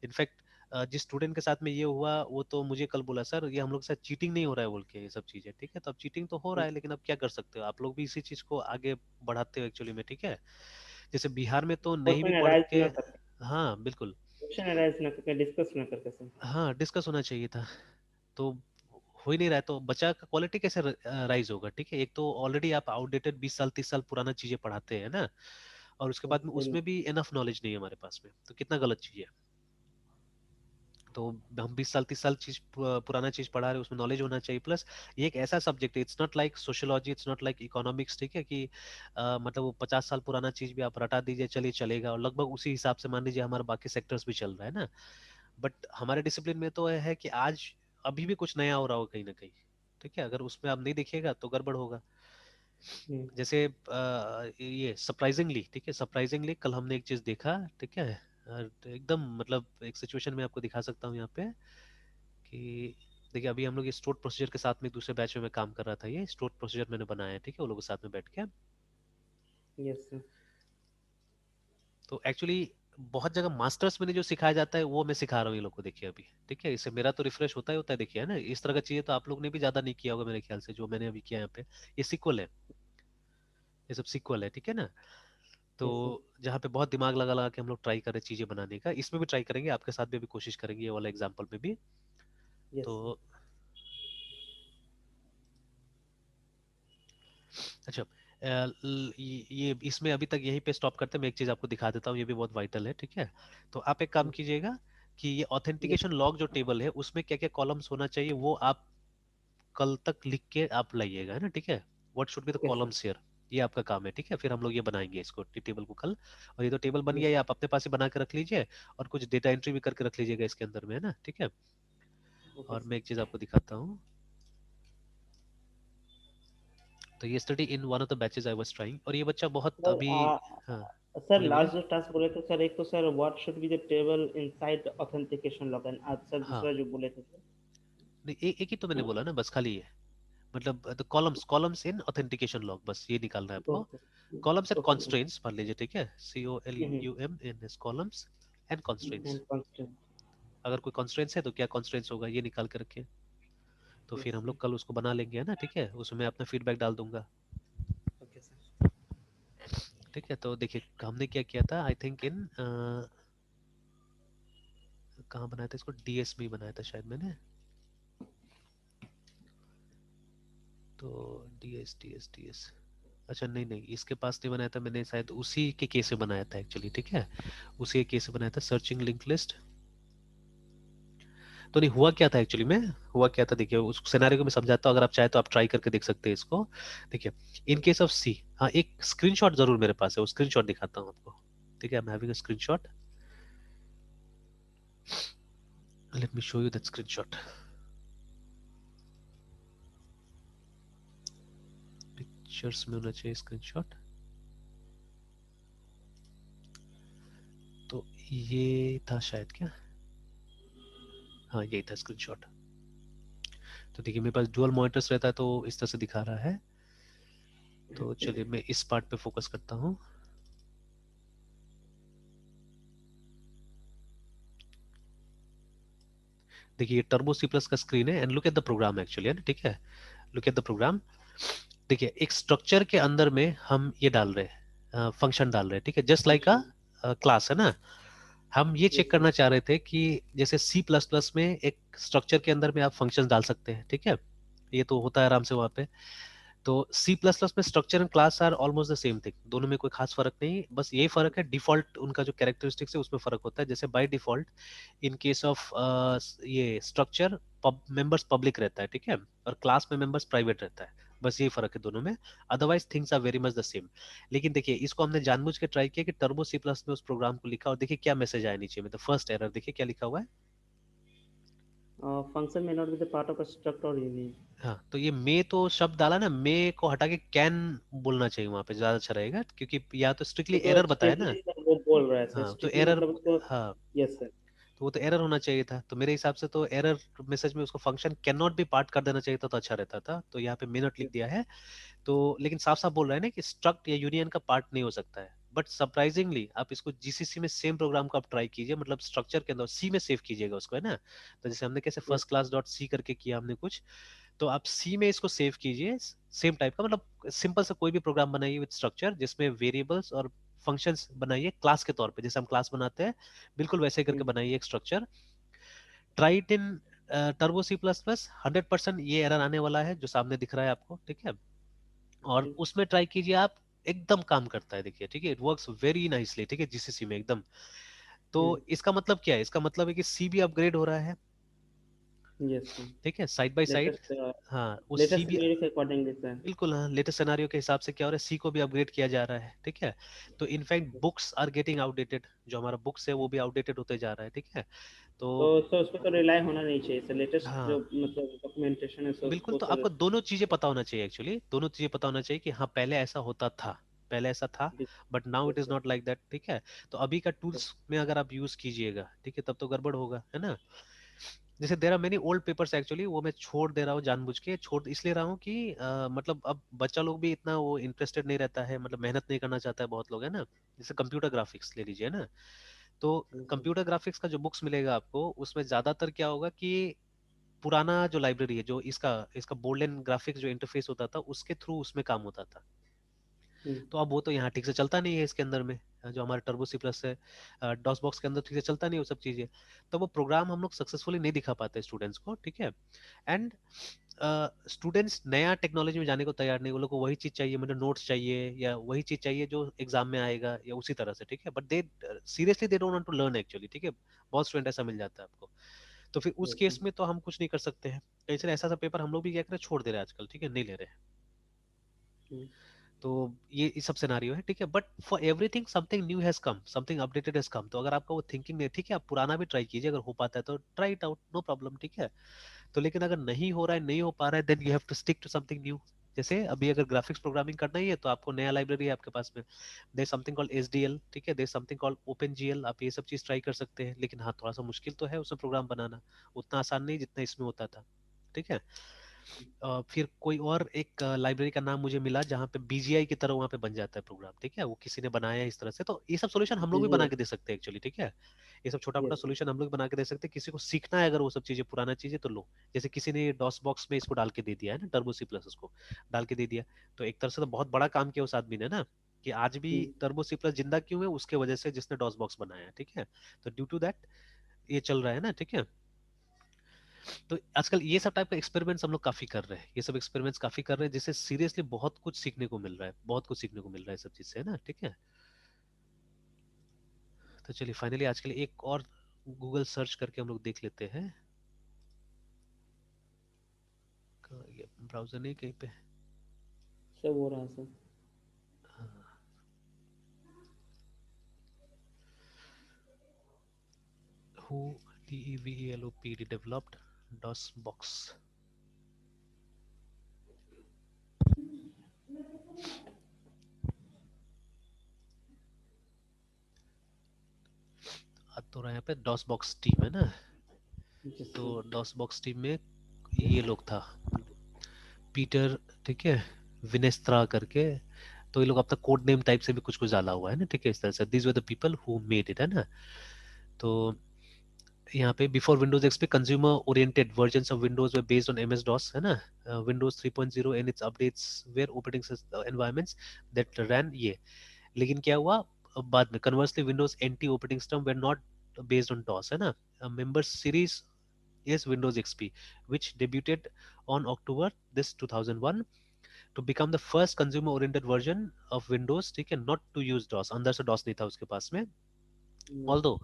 इनफैक्ट जिस स्टूडेंट के साथ में ये हुआ, वो तो मुझे कल बोला सर ये हम लोग के साथ चीटिंग नहीं हो रहा है बोल के, ये सब चीजें, ठीक है। तो अब चीटिंग तो हो रहा है, लेकिन अब क्या कर सकते हो, आप लोग भी इसी चीज को आगे बढ़ाते हो एक्चुअली में, ठीक है। जैसे बिहार में तो नहीं भी क्वेश्चन पढ़ अराइज के, न करके, हाँ बिल्कुल, क्वेश्चन अराइज न करके, डिस्कस न करके सर। हाँ डिस्कस होना चाहिए था, तो हो ही नहीं रहा है, तो बच्चा का क्वालिटी कैसे राइज होगा, ठीक है। एक तो ऑलरेडी आप आउटडेटेड 20 साल 30 साल पुराना चीजें पढ़ाते हैं ना, और उसके बाद में यस उसमें भी इनफ नॉलेज नहीं है हमारे पास में, तो कितना गलत चीज है। तो हम 20 साल 30 साल चीज पुराना चीज पढ़ा रहे हैं, उसमें नॉलेज होना चाहिए। प्लस ये एक ऐसा सब्जेक्ट है, it's not like sociology, it's not like economics, ठीक है, कि मतलब वो 50 साल पुराना चीज भी आप रटा दीजिए चलिए चलेगा, और लगभग उसी हिसाब से मान लीजिए हमारे बाकी सेक्टर्स भी चल रहा है ना। बट हमारे डिसिप्लिन में तो है कि आज अभी भी कुछ नया हो रहा होगा कहीं ना कहीं, ठीक है, अगर उसमें आप नहीं देखिएगा तो गड़बड़ होगा। हम्म। जैसे ये सरप्राइजिंगली, ठीक है, सरप्राइजिंगली कल हमने एक चीज देखा, ठीक है, तो एकदम मतलब एक सिचुएशन में आपको दिखा सकता हूँ यहाँ पे कि देखिए अभी हम लोग ये स्टोर प्रोसीजर के साथ में दूसरे बैच में मैं काम कर रहा था, ये स्टोर प्रोसीजर मैंने बनाया है, ठीक है, वो लोगों के साथ में बैठ के। Yes sir. तो एक्चुअली बहुत जगह मास्टर्स में जो सिखाया जाता है वो मैं सिखा रहा हूँ ये लोग को, देखिए अभी, ठीक है, इससे मेरा तो रिफ्रेश होता ही होता है, देखिए है ना, इस तरह का चाहिए तो आप लोग ने भी ज्यादा नहीं किया होगा मेरे ख्याल से, जो मैंने अभी किया यहाँ पे। ये सीक्वल है, ये सब सीक्वल है, ठीक है ना। तो यस सर। जहाँ पे बहुत दिमाग लगा लगा के हम लोग ट्राई कर रहे चीजें बनाने का, इसमें भी ट्राई करेंगे, आपके साथ भी अभी कोशिश करेंगे ये वाला एग्जाम्पल में भी। Yes sir. तो अच्छा, ये इसमें अभी तक यहीं पे स्टॉप करते हैं, मैं एक चीज आपको दिखा देता हूँ, ये भी बहुत वाइटल है, ठीक है। तो आप एक काम कीजिएगा कि ये यस। ऑथेंटिकेशन लॉग जो टेबल है उसमें क्या क्या कॉलम्स होना चाहिए वो आप कल तक लिख के आप लाइएगा, है ना, ठीक है। What should be the okay sir. Columns here, ये आपका काम है, ठीक है, फिर हम लोग ये बनाएंगे इसको टेबल को कल। और ये तो टेबल बन गया, यस ये सर। आप अपने पास ही बना के रख लीजिए, और कुछ डेटा एंट्री भी करके रख लीजिएगा इसके अंदर में, है ना, ठीक है। ओके और सर। मैं एक चीज आपको दिखाता हूँ। तो ये study in one of the batches I was trying, और ये बच्चा बहुत सर अभी, हाँ सर बोलिए बोलिए। लास्ट जो टास्क बोले थे सर, एक तो sir what should be the table inside authentication log, and आज सर हाँ दूसरा जो बोले थे सर। नहीं, एक ही तो मैंने बोला ना, बस खाली ये, मतलब the columns columns in authentication log, बस ये निकालना है आपको। Okay. Columns and okay. Constraints मान लीजिए, ठीक है, COLUM in columns and constraints. And constant. अगर कोई कॉन्स्ट्रेंट्स है तो क्या कॉन्स्ट्रेंट्स होगा ये निकाल के रखें, तो फिर यस हम सर। लोग कल उसको बना लेंगे, है ना, ठीक है, उसमें अपना फीडबैक डाल दूंगा। Okay sir. ठीक है, तो देखिए हमने क्या किया था, आई थिंक इन कहाँ बनाया था इसको, DS में ही बनाया था शायद मैंने। तो DS, अच्छा नहीं नहीं, इसके पास नहीं बनाया था मैंने, शायद उसी के केस में बनाया था एक्चुअली, ठीक है, उसी के केस में बनाया था, सर्चिंग लिंक लिस्ट। तो नहीं हुआ क्या था एक्चुअली में, हुआ क्या था देखिए, उस सिनेरियो को मैं समझाता हूँ, अगर आप चाहे तो आप ट्राई करके देख सकते हैं इसको। देखिए इन केस ऑफ सी, हाँ एक स्क्रीनशॉट जरूर मेरे पास है, वो स्क्रीनशॉट दिखाता हूँ आपको, ठीक है, I am having a screenshot, let me show you that screenshot. Pictures में होना चाहिए स्क्रीनशॉट, तो ये था शायद क्या, हाँ यही था स्क्रीनशॉट। तो देखिए मेरे पास डुअल मॉनिटर्स रहता है तो इस तरह से दिखा रहा है। तो चलिए मैं इस पार्ट पे फोकस करता हूँ। देखिए ये टर्बो C प्लस का स्क्रीन है, and look at the program actually, है ना, ठीक है, लुक एट द प्रोग्राम। देखिए एक स्ट्रक्चर के अंदर में हम ये डाल रहे हैं, फंक्शन डाल रहे हैं, ठीक है, जस्ट लाइक फंक्शन। अ क्लास, है ना। हम ये चेक यस सर। करना चाह रहे थे कि जैसे C++ में एक स्ट्रक्चर के अंदर में आप फंक्शंस डाल सकते हैं, ठीक है, ये तो होता है आराम से वहां पे। तो C++ में structure and class are almost the same thing, दोनों में कोई खास फर्क नहीं, बस यही फर्क है डिफॉल्ट उनका जो कैरेक्टरिस्टिक्स है उसमें फर्क होता है। जैसे by default in case of ये स्ट्रक्चर मेंबर्स पब्लिक रहता है, ठीक है, और क्लास में मेंबर्स प्राइवेट रहता है, बस यही फर्क है दोनों में, otherwise things are very much the same. लेकिन देखिए इसको हमने जानबूझ के ट्राई किया कि टर्बो C++ में उस प्रोग्राम को लिखा, और देखिए क्या मैसेज आया नीचे में, द फर्स्ट एरर देखिए क्या लिखा हुआ है। फंक्शन में not be the part of a struct और यूनियन। हाँ तो ये मे तो शब्द डाला ना, मे को हटा के कैन बोलना चाहिए वहां पे, ज्यादा अच्छा रहेगा, क्योंकि या तो स्ट्रिक्टली ये तो एरर बताया ना। स्ट्रिक्टली सर वो बोल रहा है सर, हाँ तो स्ट्रिक्टली एरर, मतलब उसको। हाँ यस सर। तो वो तो एरर होना चाहिए था, तो मेरे हिसाब से तो एरर मैसेज में उसको function can not be part कर देना चाहिए था, तो अच्छा रहता था, तो यहाँ पे मे नॉट लिख दिया है। तो लेकिन साफ साफ बोल रहा है ना कि स्ट्रक्ट या यूनियन का पार्ट नहीं हो सकता है, बट सरप्राइजिंगली आप इसको GCC में सेम प्रोग्राम को आप ट्राई कीजिए, मतलब स्ट्रक्चर के अंदर सी में सेव कीजिएगा उसको, है ना। तो जैसे हमने कैसे yes first class dot C करके किया हमने कुछ, तो आप सी में इसको सेव कीजिए, सेम टाइप का, मतलब सिंपल सा कोई भी प्रोग्राम बनाइए विद स्ट्रक्चर, जिसमें वेरिएबल्स और फंक्शंस बनाइए क्लास के तौर पे, जैसे हम क्लास बनाते हैं बिल्कुल वैसे करके सर। बनाइए एक structure. Try it in turbo C++, 100% ये एरर आने वाला है जो सामने दिख रहा है आपको, ठीक है, और उसमें ट्राई कीजिए आप, एकदम काम करता है देखिए, ठीक है, इट वर्क्स वेरी नाइसली, ठीक है, GCC में एकदम। तो इसका मतलब क्या है, इसका मतलब है कि सी भी अपग्रेड हो रहा है, यस सर। ठीक है, साइड बाय साइड। लेटेस्ट हाँ वो सी लेटेस्ट भी, न्यूज़ के अकॉर्डिंगली सर। बिल्कुल हाँ, लेटेस्ट सिनेरियो के हिसाब से क्या हो रहा है, सी को भी अपग्रेड किया जा रहा है, ठीक है। तो in fact books are getting outdated, जो हमारा बुक्स है वो भी आउटडेटेड होते जा रहा है, ठीक है। तो तो सर उस पे तो रिलाई होना नहीं चाहिए सर, लेटेस्ट जो हाँ मतलब डॉक्यूमेंटेशन है सर बिल्कुल, उसको तो सर। आपको दोनों चीजें पता होना चाहिए, एक्चुअली दोनों चीजें पता होना चाहिए कि हाँ पहले ऐसा होता था, पहले ऐसा था, but now it yes is sir. Not like that, ठीक है। तो अभी का टूल्स में अगर आप यूज कीजिएगा, ठीक है, तब तो गड़बड़ होगा, है ना। जैसे there are many old papers actually, वो मैं छोड़ दे रहा हूँ जानबूझ के, छोड़ इसलिए रहा हूँ कि मतलब अब बच्चा लोग भी इतना वो इंटरेस्टेड नहीं रहता है, मतलब मेहनत नहीं करना चाहता है बहुत लोग, है ना। जैसे कंप्यूटर ग्राफिक्स ले लीजिए ना, तो कंप्यूटर ग्राफिक्स का जो बुक्स मिलेगा आपको, उसमें ज्यादातर क्या होगा कि पुराना जो लाइब्रेरी है, जो इसका इसका बोल्ड एंड ग्राफिक्स जो इंटरफेस होता था उसके थ्रू उसमें काम होता था। तो अब वो तो यहाँ ठीक से चलता नहीं है इसके अंदर में, जो हमारे टर्बो सी प्लस है, डॉस बॉक्स के अंदर ठीक से चलता नहीं है वो सब चीजें। तो वो प्रोग्राम हम लोग सक्सेसफुली नहीं दिखा पाते स्टूडेंट्स को, ठीक है। एंड स्टूडेंट्स नया टेक्नोलॉजी में जाने को तैयार नहीं, वो लोग को वही चीज चाहिए, मतलब नोट्स चाहिए या वही चीज चाहिए जो एग्जाम में आएगा या उसी तरह से, ठीक है। But they seriously they don't want to learn actually, ठीक है। बहुत स्टूडेंट ऐसा मिल जाता है आपको। तो फिर उस यस केस सर। में तो हम कुछ नहीं कर सकते हैं, तो इसलिए ऐसा सा पेपर हम लोग भी क्या करें, छोड़ दे रहे हैं आजकल, ठीक है, नहीं ले रहे हैं। तो ये सब सिनारियो है, ठीक है। But for everything something new has come, something updated has come. तो अगर आपका वो थिंकिंग नहीं, ठीक है, आप पुराना भी ट्राई कीजिए, अगर हो पाता है तो try it out, no problem, ठीक है। तो लेकिन अगर नहीं हो रहा है, नहीं हो पा रहा है, then you have to stick to something new. जैसे अभी अगर ग्राफिक्स प्रोग्रामिंग करना ही है तो आपको नया लाइब्रेरी है आपके पास में, देयर समथिंग कॉल्ड एसडीएल, ठीक है, देयर समथिंग कॉल्ड ओपन, आप ये सब चीज ट्राई कर सकते हैं। लेकिन हाँ थोड़ा सा मुश्किल तो है उसमें प्रोग्राम बनाना, उतना आसान नहीं जितना इसमें होता था, ठीक है। फिर कोई और एक लाइब्रेरी का नाम मुझे मिला जहाँ पे बीजीआई की तरह वहाँ पे बन जाता है प्रोग्राम, ठीक है, वो किसी ने बनाया है इस तरह से। तो ये सब सोल्यूशन हम लोग भी जी। बना के दे सकते हैं एक्चुअली, ठीक है। ये सब छोटा मोटा यस सर। सोल्यूशन हम लोग बना के दे सकते हैं, किसी को सीखना है अगर वो सब चीजें पुराना चीजें तो लो। जैसे किसी ने डॉस बॉक्स में इसको डाल के दे दिया है ना, टर्बो सी प्लस उसको डाल के दे दिया, तो एक तरह से तो बहुत बड़ा काम किया उस आदमी ने ना, कि आज भी टर्बो सी प्लस जिंदा क्यों है, उसके वजह से जिसने डॉस बॉक्स बनाया है, ठीक है। तो ड्यू टू दैट ये चल रहा है ना, ठीक है। तो आजकल ये सब टाइप का एक्सपेरिमेंट्स हम लोग काफी कर रहे हैं, ये सब एक्सपेरिमेंट्स काफी कर रहे हैं, जिससे सीरियसली बहुत कुछ सीखने को मिल रहा है, बहुत कुछ सीखने को मिल रहा है सब चीज से, है ना, ठीक है। तो चलिए फाइनली आज के लिए एक और गूगल सर्च करके हम लोग देख लेते हैं। ये ब्राउजर नहीं कहीं पे, सब हो रहा है sir. Who DEVELOPD developed DOS box। अब तो रहा यहाँ पे डॉस बॉक्स टीम है ना, यस तो सर। डॉस बॉक्स टीम में ये लोग था, पीटर, ठीक है, विनेस्त्रा करके। तो ये लोग अपना कोड नेम टाइप से भी कुछ कुछ डाला हुआ है ना, ठीक है, इस तरह से these were the people who made it, है ना। तो यहाँ पे before Windows XP consumer oriented versions of Windows were based on MS DOS, है ना। Windows 3.0 and its updates were operating environments that ran ये। लेकिन क्या हुआ बाद में, conversely Windows NT operating system were not based on DOS, है ना। Member series is Windows XP, which debuted on October this 2001 to become the first consumer oriented version of Windows, ठीक है, not to use DOS, अंदर से DOS नहीं था उसके पास में। Although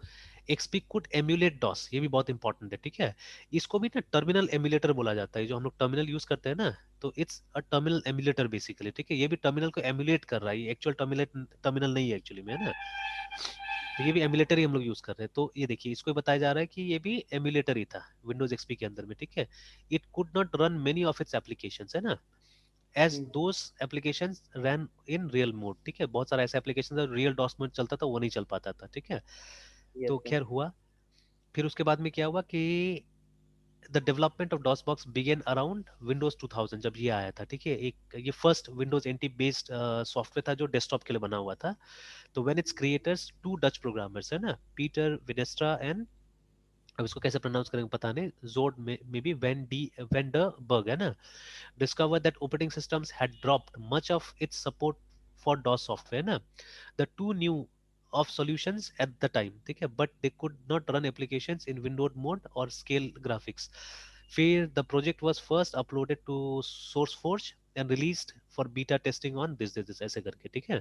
XP could emulate DOS, ये भी बहुत इंपॉर्टेंट है, ठीक है। इसको भी ना टर्मिनल एमुलेटर बोला जाता है, जो हम लोग टर्मिनल यूज करते हैं ना, तो it's a terminal emulator basically, ठीक है। ये भी टर्मिनल को एमुलेट कर रहा है, ये एक्चुअल टर्मिनल नहीं है एक्चुअली में, है ना। तो ये भी एमुलेटर ही हम लोग यूज कर रहे हैं। तो ये देखिए इसको बताया जा रहा है कि ये भी एमुलेटर ही था विंडोज एक्सपी के अंदर में, ठीक है। It could not run many of its applications, है ना, as those applications run in real mode, ठीक है। बहुत सारा ऐसा एप्लीकेशन रियल डॉस मोड चलता था, वो नहीं चल पाता था, ठीक है। यस तो सर। खैर हुआ, फिर उसके बाद में क्या हुआ कि the development of DOS box began around Windows 2000, जब ये आया था, ठीक है। एक ये first Windows NT based software था जो डेस्कटॉप के लिए बना हुआ था। तो when its creators two Dutch programmers, है ना, पीटर विनेस्ट्रा एंड, अब इसको कैसे प्रोनाउंस करेंगे पता नहीं, जोड में मे बी वेन ड बर्ग, है ना, discovered that operating systems had dropped much of its support for DOS software ना। The two knew of solutions at the time, ठीक है, but they could not run applications in windowed mode or scale graphics। फिर the project was first uploaded to SourceForge and released for beta testing on this ऐसे करके, ठीक है।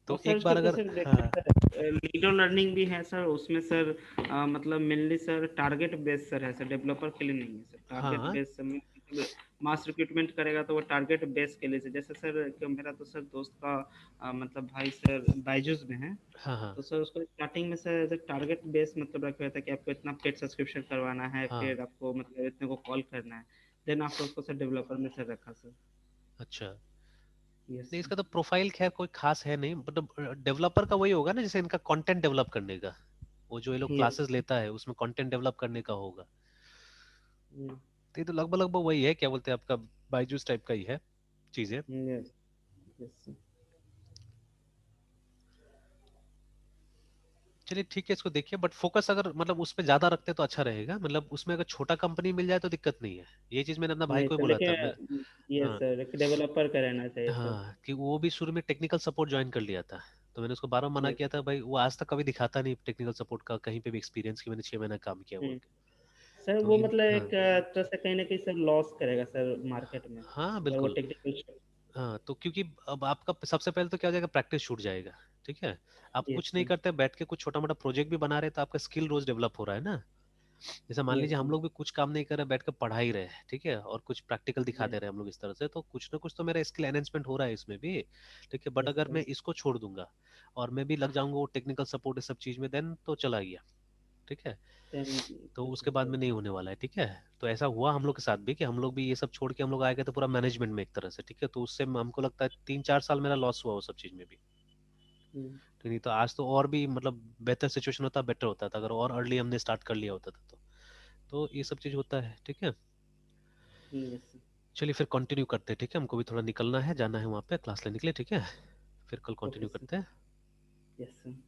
और तो sir एक उसके बार ऊपर अगर सर देखिए हाँ सर, लीडर लर्निंग भी है सर उसमें सर। मतलब mainly sir target based sir है सर, डेवलपर के लिए नहीं है सर, टारगेट हाँ बेस्ड सर। मतलब मास रिक्रूटमेंट करेगा तो वो टारगेट बेस्ड के लिए सर। जैसे सर मेरा तो सर दोस्त का मतलब भाई सर बायजूस में है। हाँ हाँ तो सर उसको स्टार्टिंग में सर एज टारगेट बेस मतलब रखा हुआ था कि आपको इतना पेड सब्सक्रिप्शन करवाना है, हाँ। फिर आपको मतलब इतने को कॉल करना है। देन आफ्टर उसको सर डेवलपर में सर रखा सर। अच्छा, यस नहीं सर। इसका तो प्रोफाइल खैर कोई खास है नहीं, मतलब डेवलपर का वही होगा ना, जैसे इनका कंटेंट डेवलप करने का, वो जो ये लोग यस। क्लासेस लेता है उसमें कंटेंट डेवलप करने का होगा। तो ये तो लगभग लगभग वही है, क्या बोलते हैं आपका, बायजूस टाइप का ही है चीजें। यस। यस। चलिए ठीक है, इसको देखिए, बट फोकस अगर मतलब उस पर ज्यादा रखते तो अच्छा रहेगा, मतलब उसमें अगर छोटा कंपनी मिल जाए तो दिक्कत नहीं है। ये चीज मैंने अपना भाई नहीं को ही सर बोला था मैं। लेकिन यस हाँ सर, एक डेवलपर का रहना चाहिए सर। हाँ, कि वो भी शुरू में टेक्निकल सपोर्ट ज्वाइन कर लिया था, तो मैंने उसको बार बार मना यस। किया था, भाई वो आज तक कभी दिखाता नहीं टेक्निकल सपोर्ट का कहीं पे भी एक्सपीरियंस, कि मैंने 6 महीना काम किया बोल के। सर तो वो इन मतलब हाँ एक तरह से कहीं ना कहीं सर लॉस करेगा सर मार्केट में, हाँ अगर वो बिल्कुल। टेक्निकल। हाँ तो क्योंकि अब आपका सबसे पहले तो क्या हो जाएगा, प्रैक्टिस छूट जाएगा। ठीक है, आप यस कुछ नहीं सर। करते, बैठ के कुछ छोटा मोटा प्रोजेक्ट भी बना रहे हैं, तो आपका स्किल रोज डेवलप हो रहा है ना। जैसे मान लीजिए यस हम सर। लोग भी कुछ काम नहीं कर रहे, बैठ कर पढ़ा ही रहे हैं, ठीक है, और कुछ प्रैक्टिकल दिखा दे यस। रहे हैं हम लोग इस तरह से, तो कुछ ना कुछ तो मेरा स्किल एनहेंसमेंट हो रहा है इसमें भी। ठीक है, बट यस अगर सर। मैं इसको छोड़ दूंगा और मैं भी लग जाऊंगा वो टेक्निकल सपोर्ट इस सब चीज में, देन तो चला गया। ठीक है, देन तो तो उसके बाद सर। में नहीं होने वाला है। ठीक है, तो ऐसा हुआ हम लोग के साथ भी, कि हम लोग भी ये सब छोड़ के हम लोग आए गए थे पूरा मैनेजमेंट में एक तरह से। ठीक है, तो उससे हमको लगता है 3-4 साल मेरा लॉस हुआ वो सब चीज में भी। तो नहीं तो आज तो और भी मतलब बेहतर सिचुएशन होता, बेटर होता था, अगर और अर्ली हमने स्टार्ट कर लिया होता था तो ये सब चीज होता है। ठीक है, यस। चलिए फिर कंटिन्यू करते हैं। ठीक है, हमको भी थोड़ा निकलना है, जाना है वहाँ पे क्लास लेने के लिए। ठीक है, फिर कल ओके कंटिन्यू सर। करते हैं। Yes sir.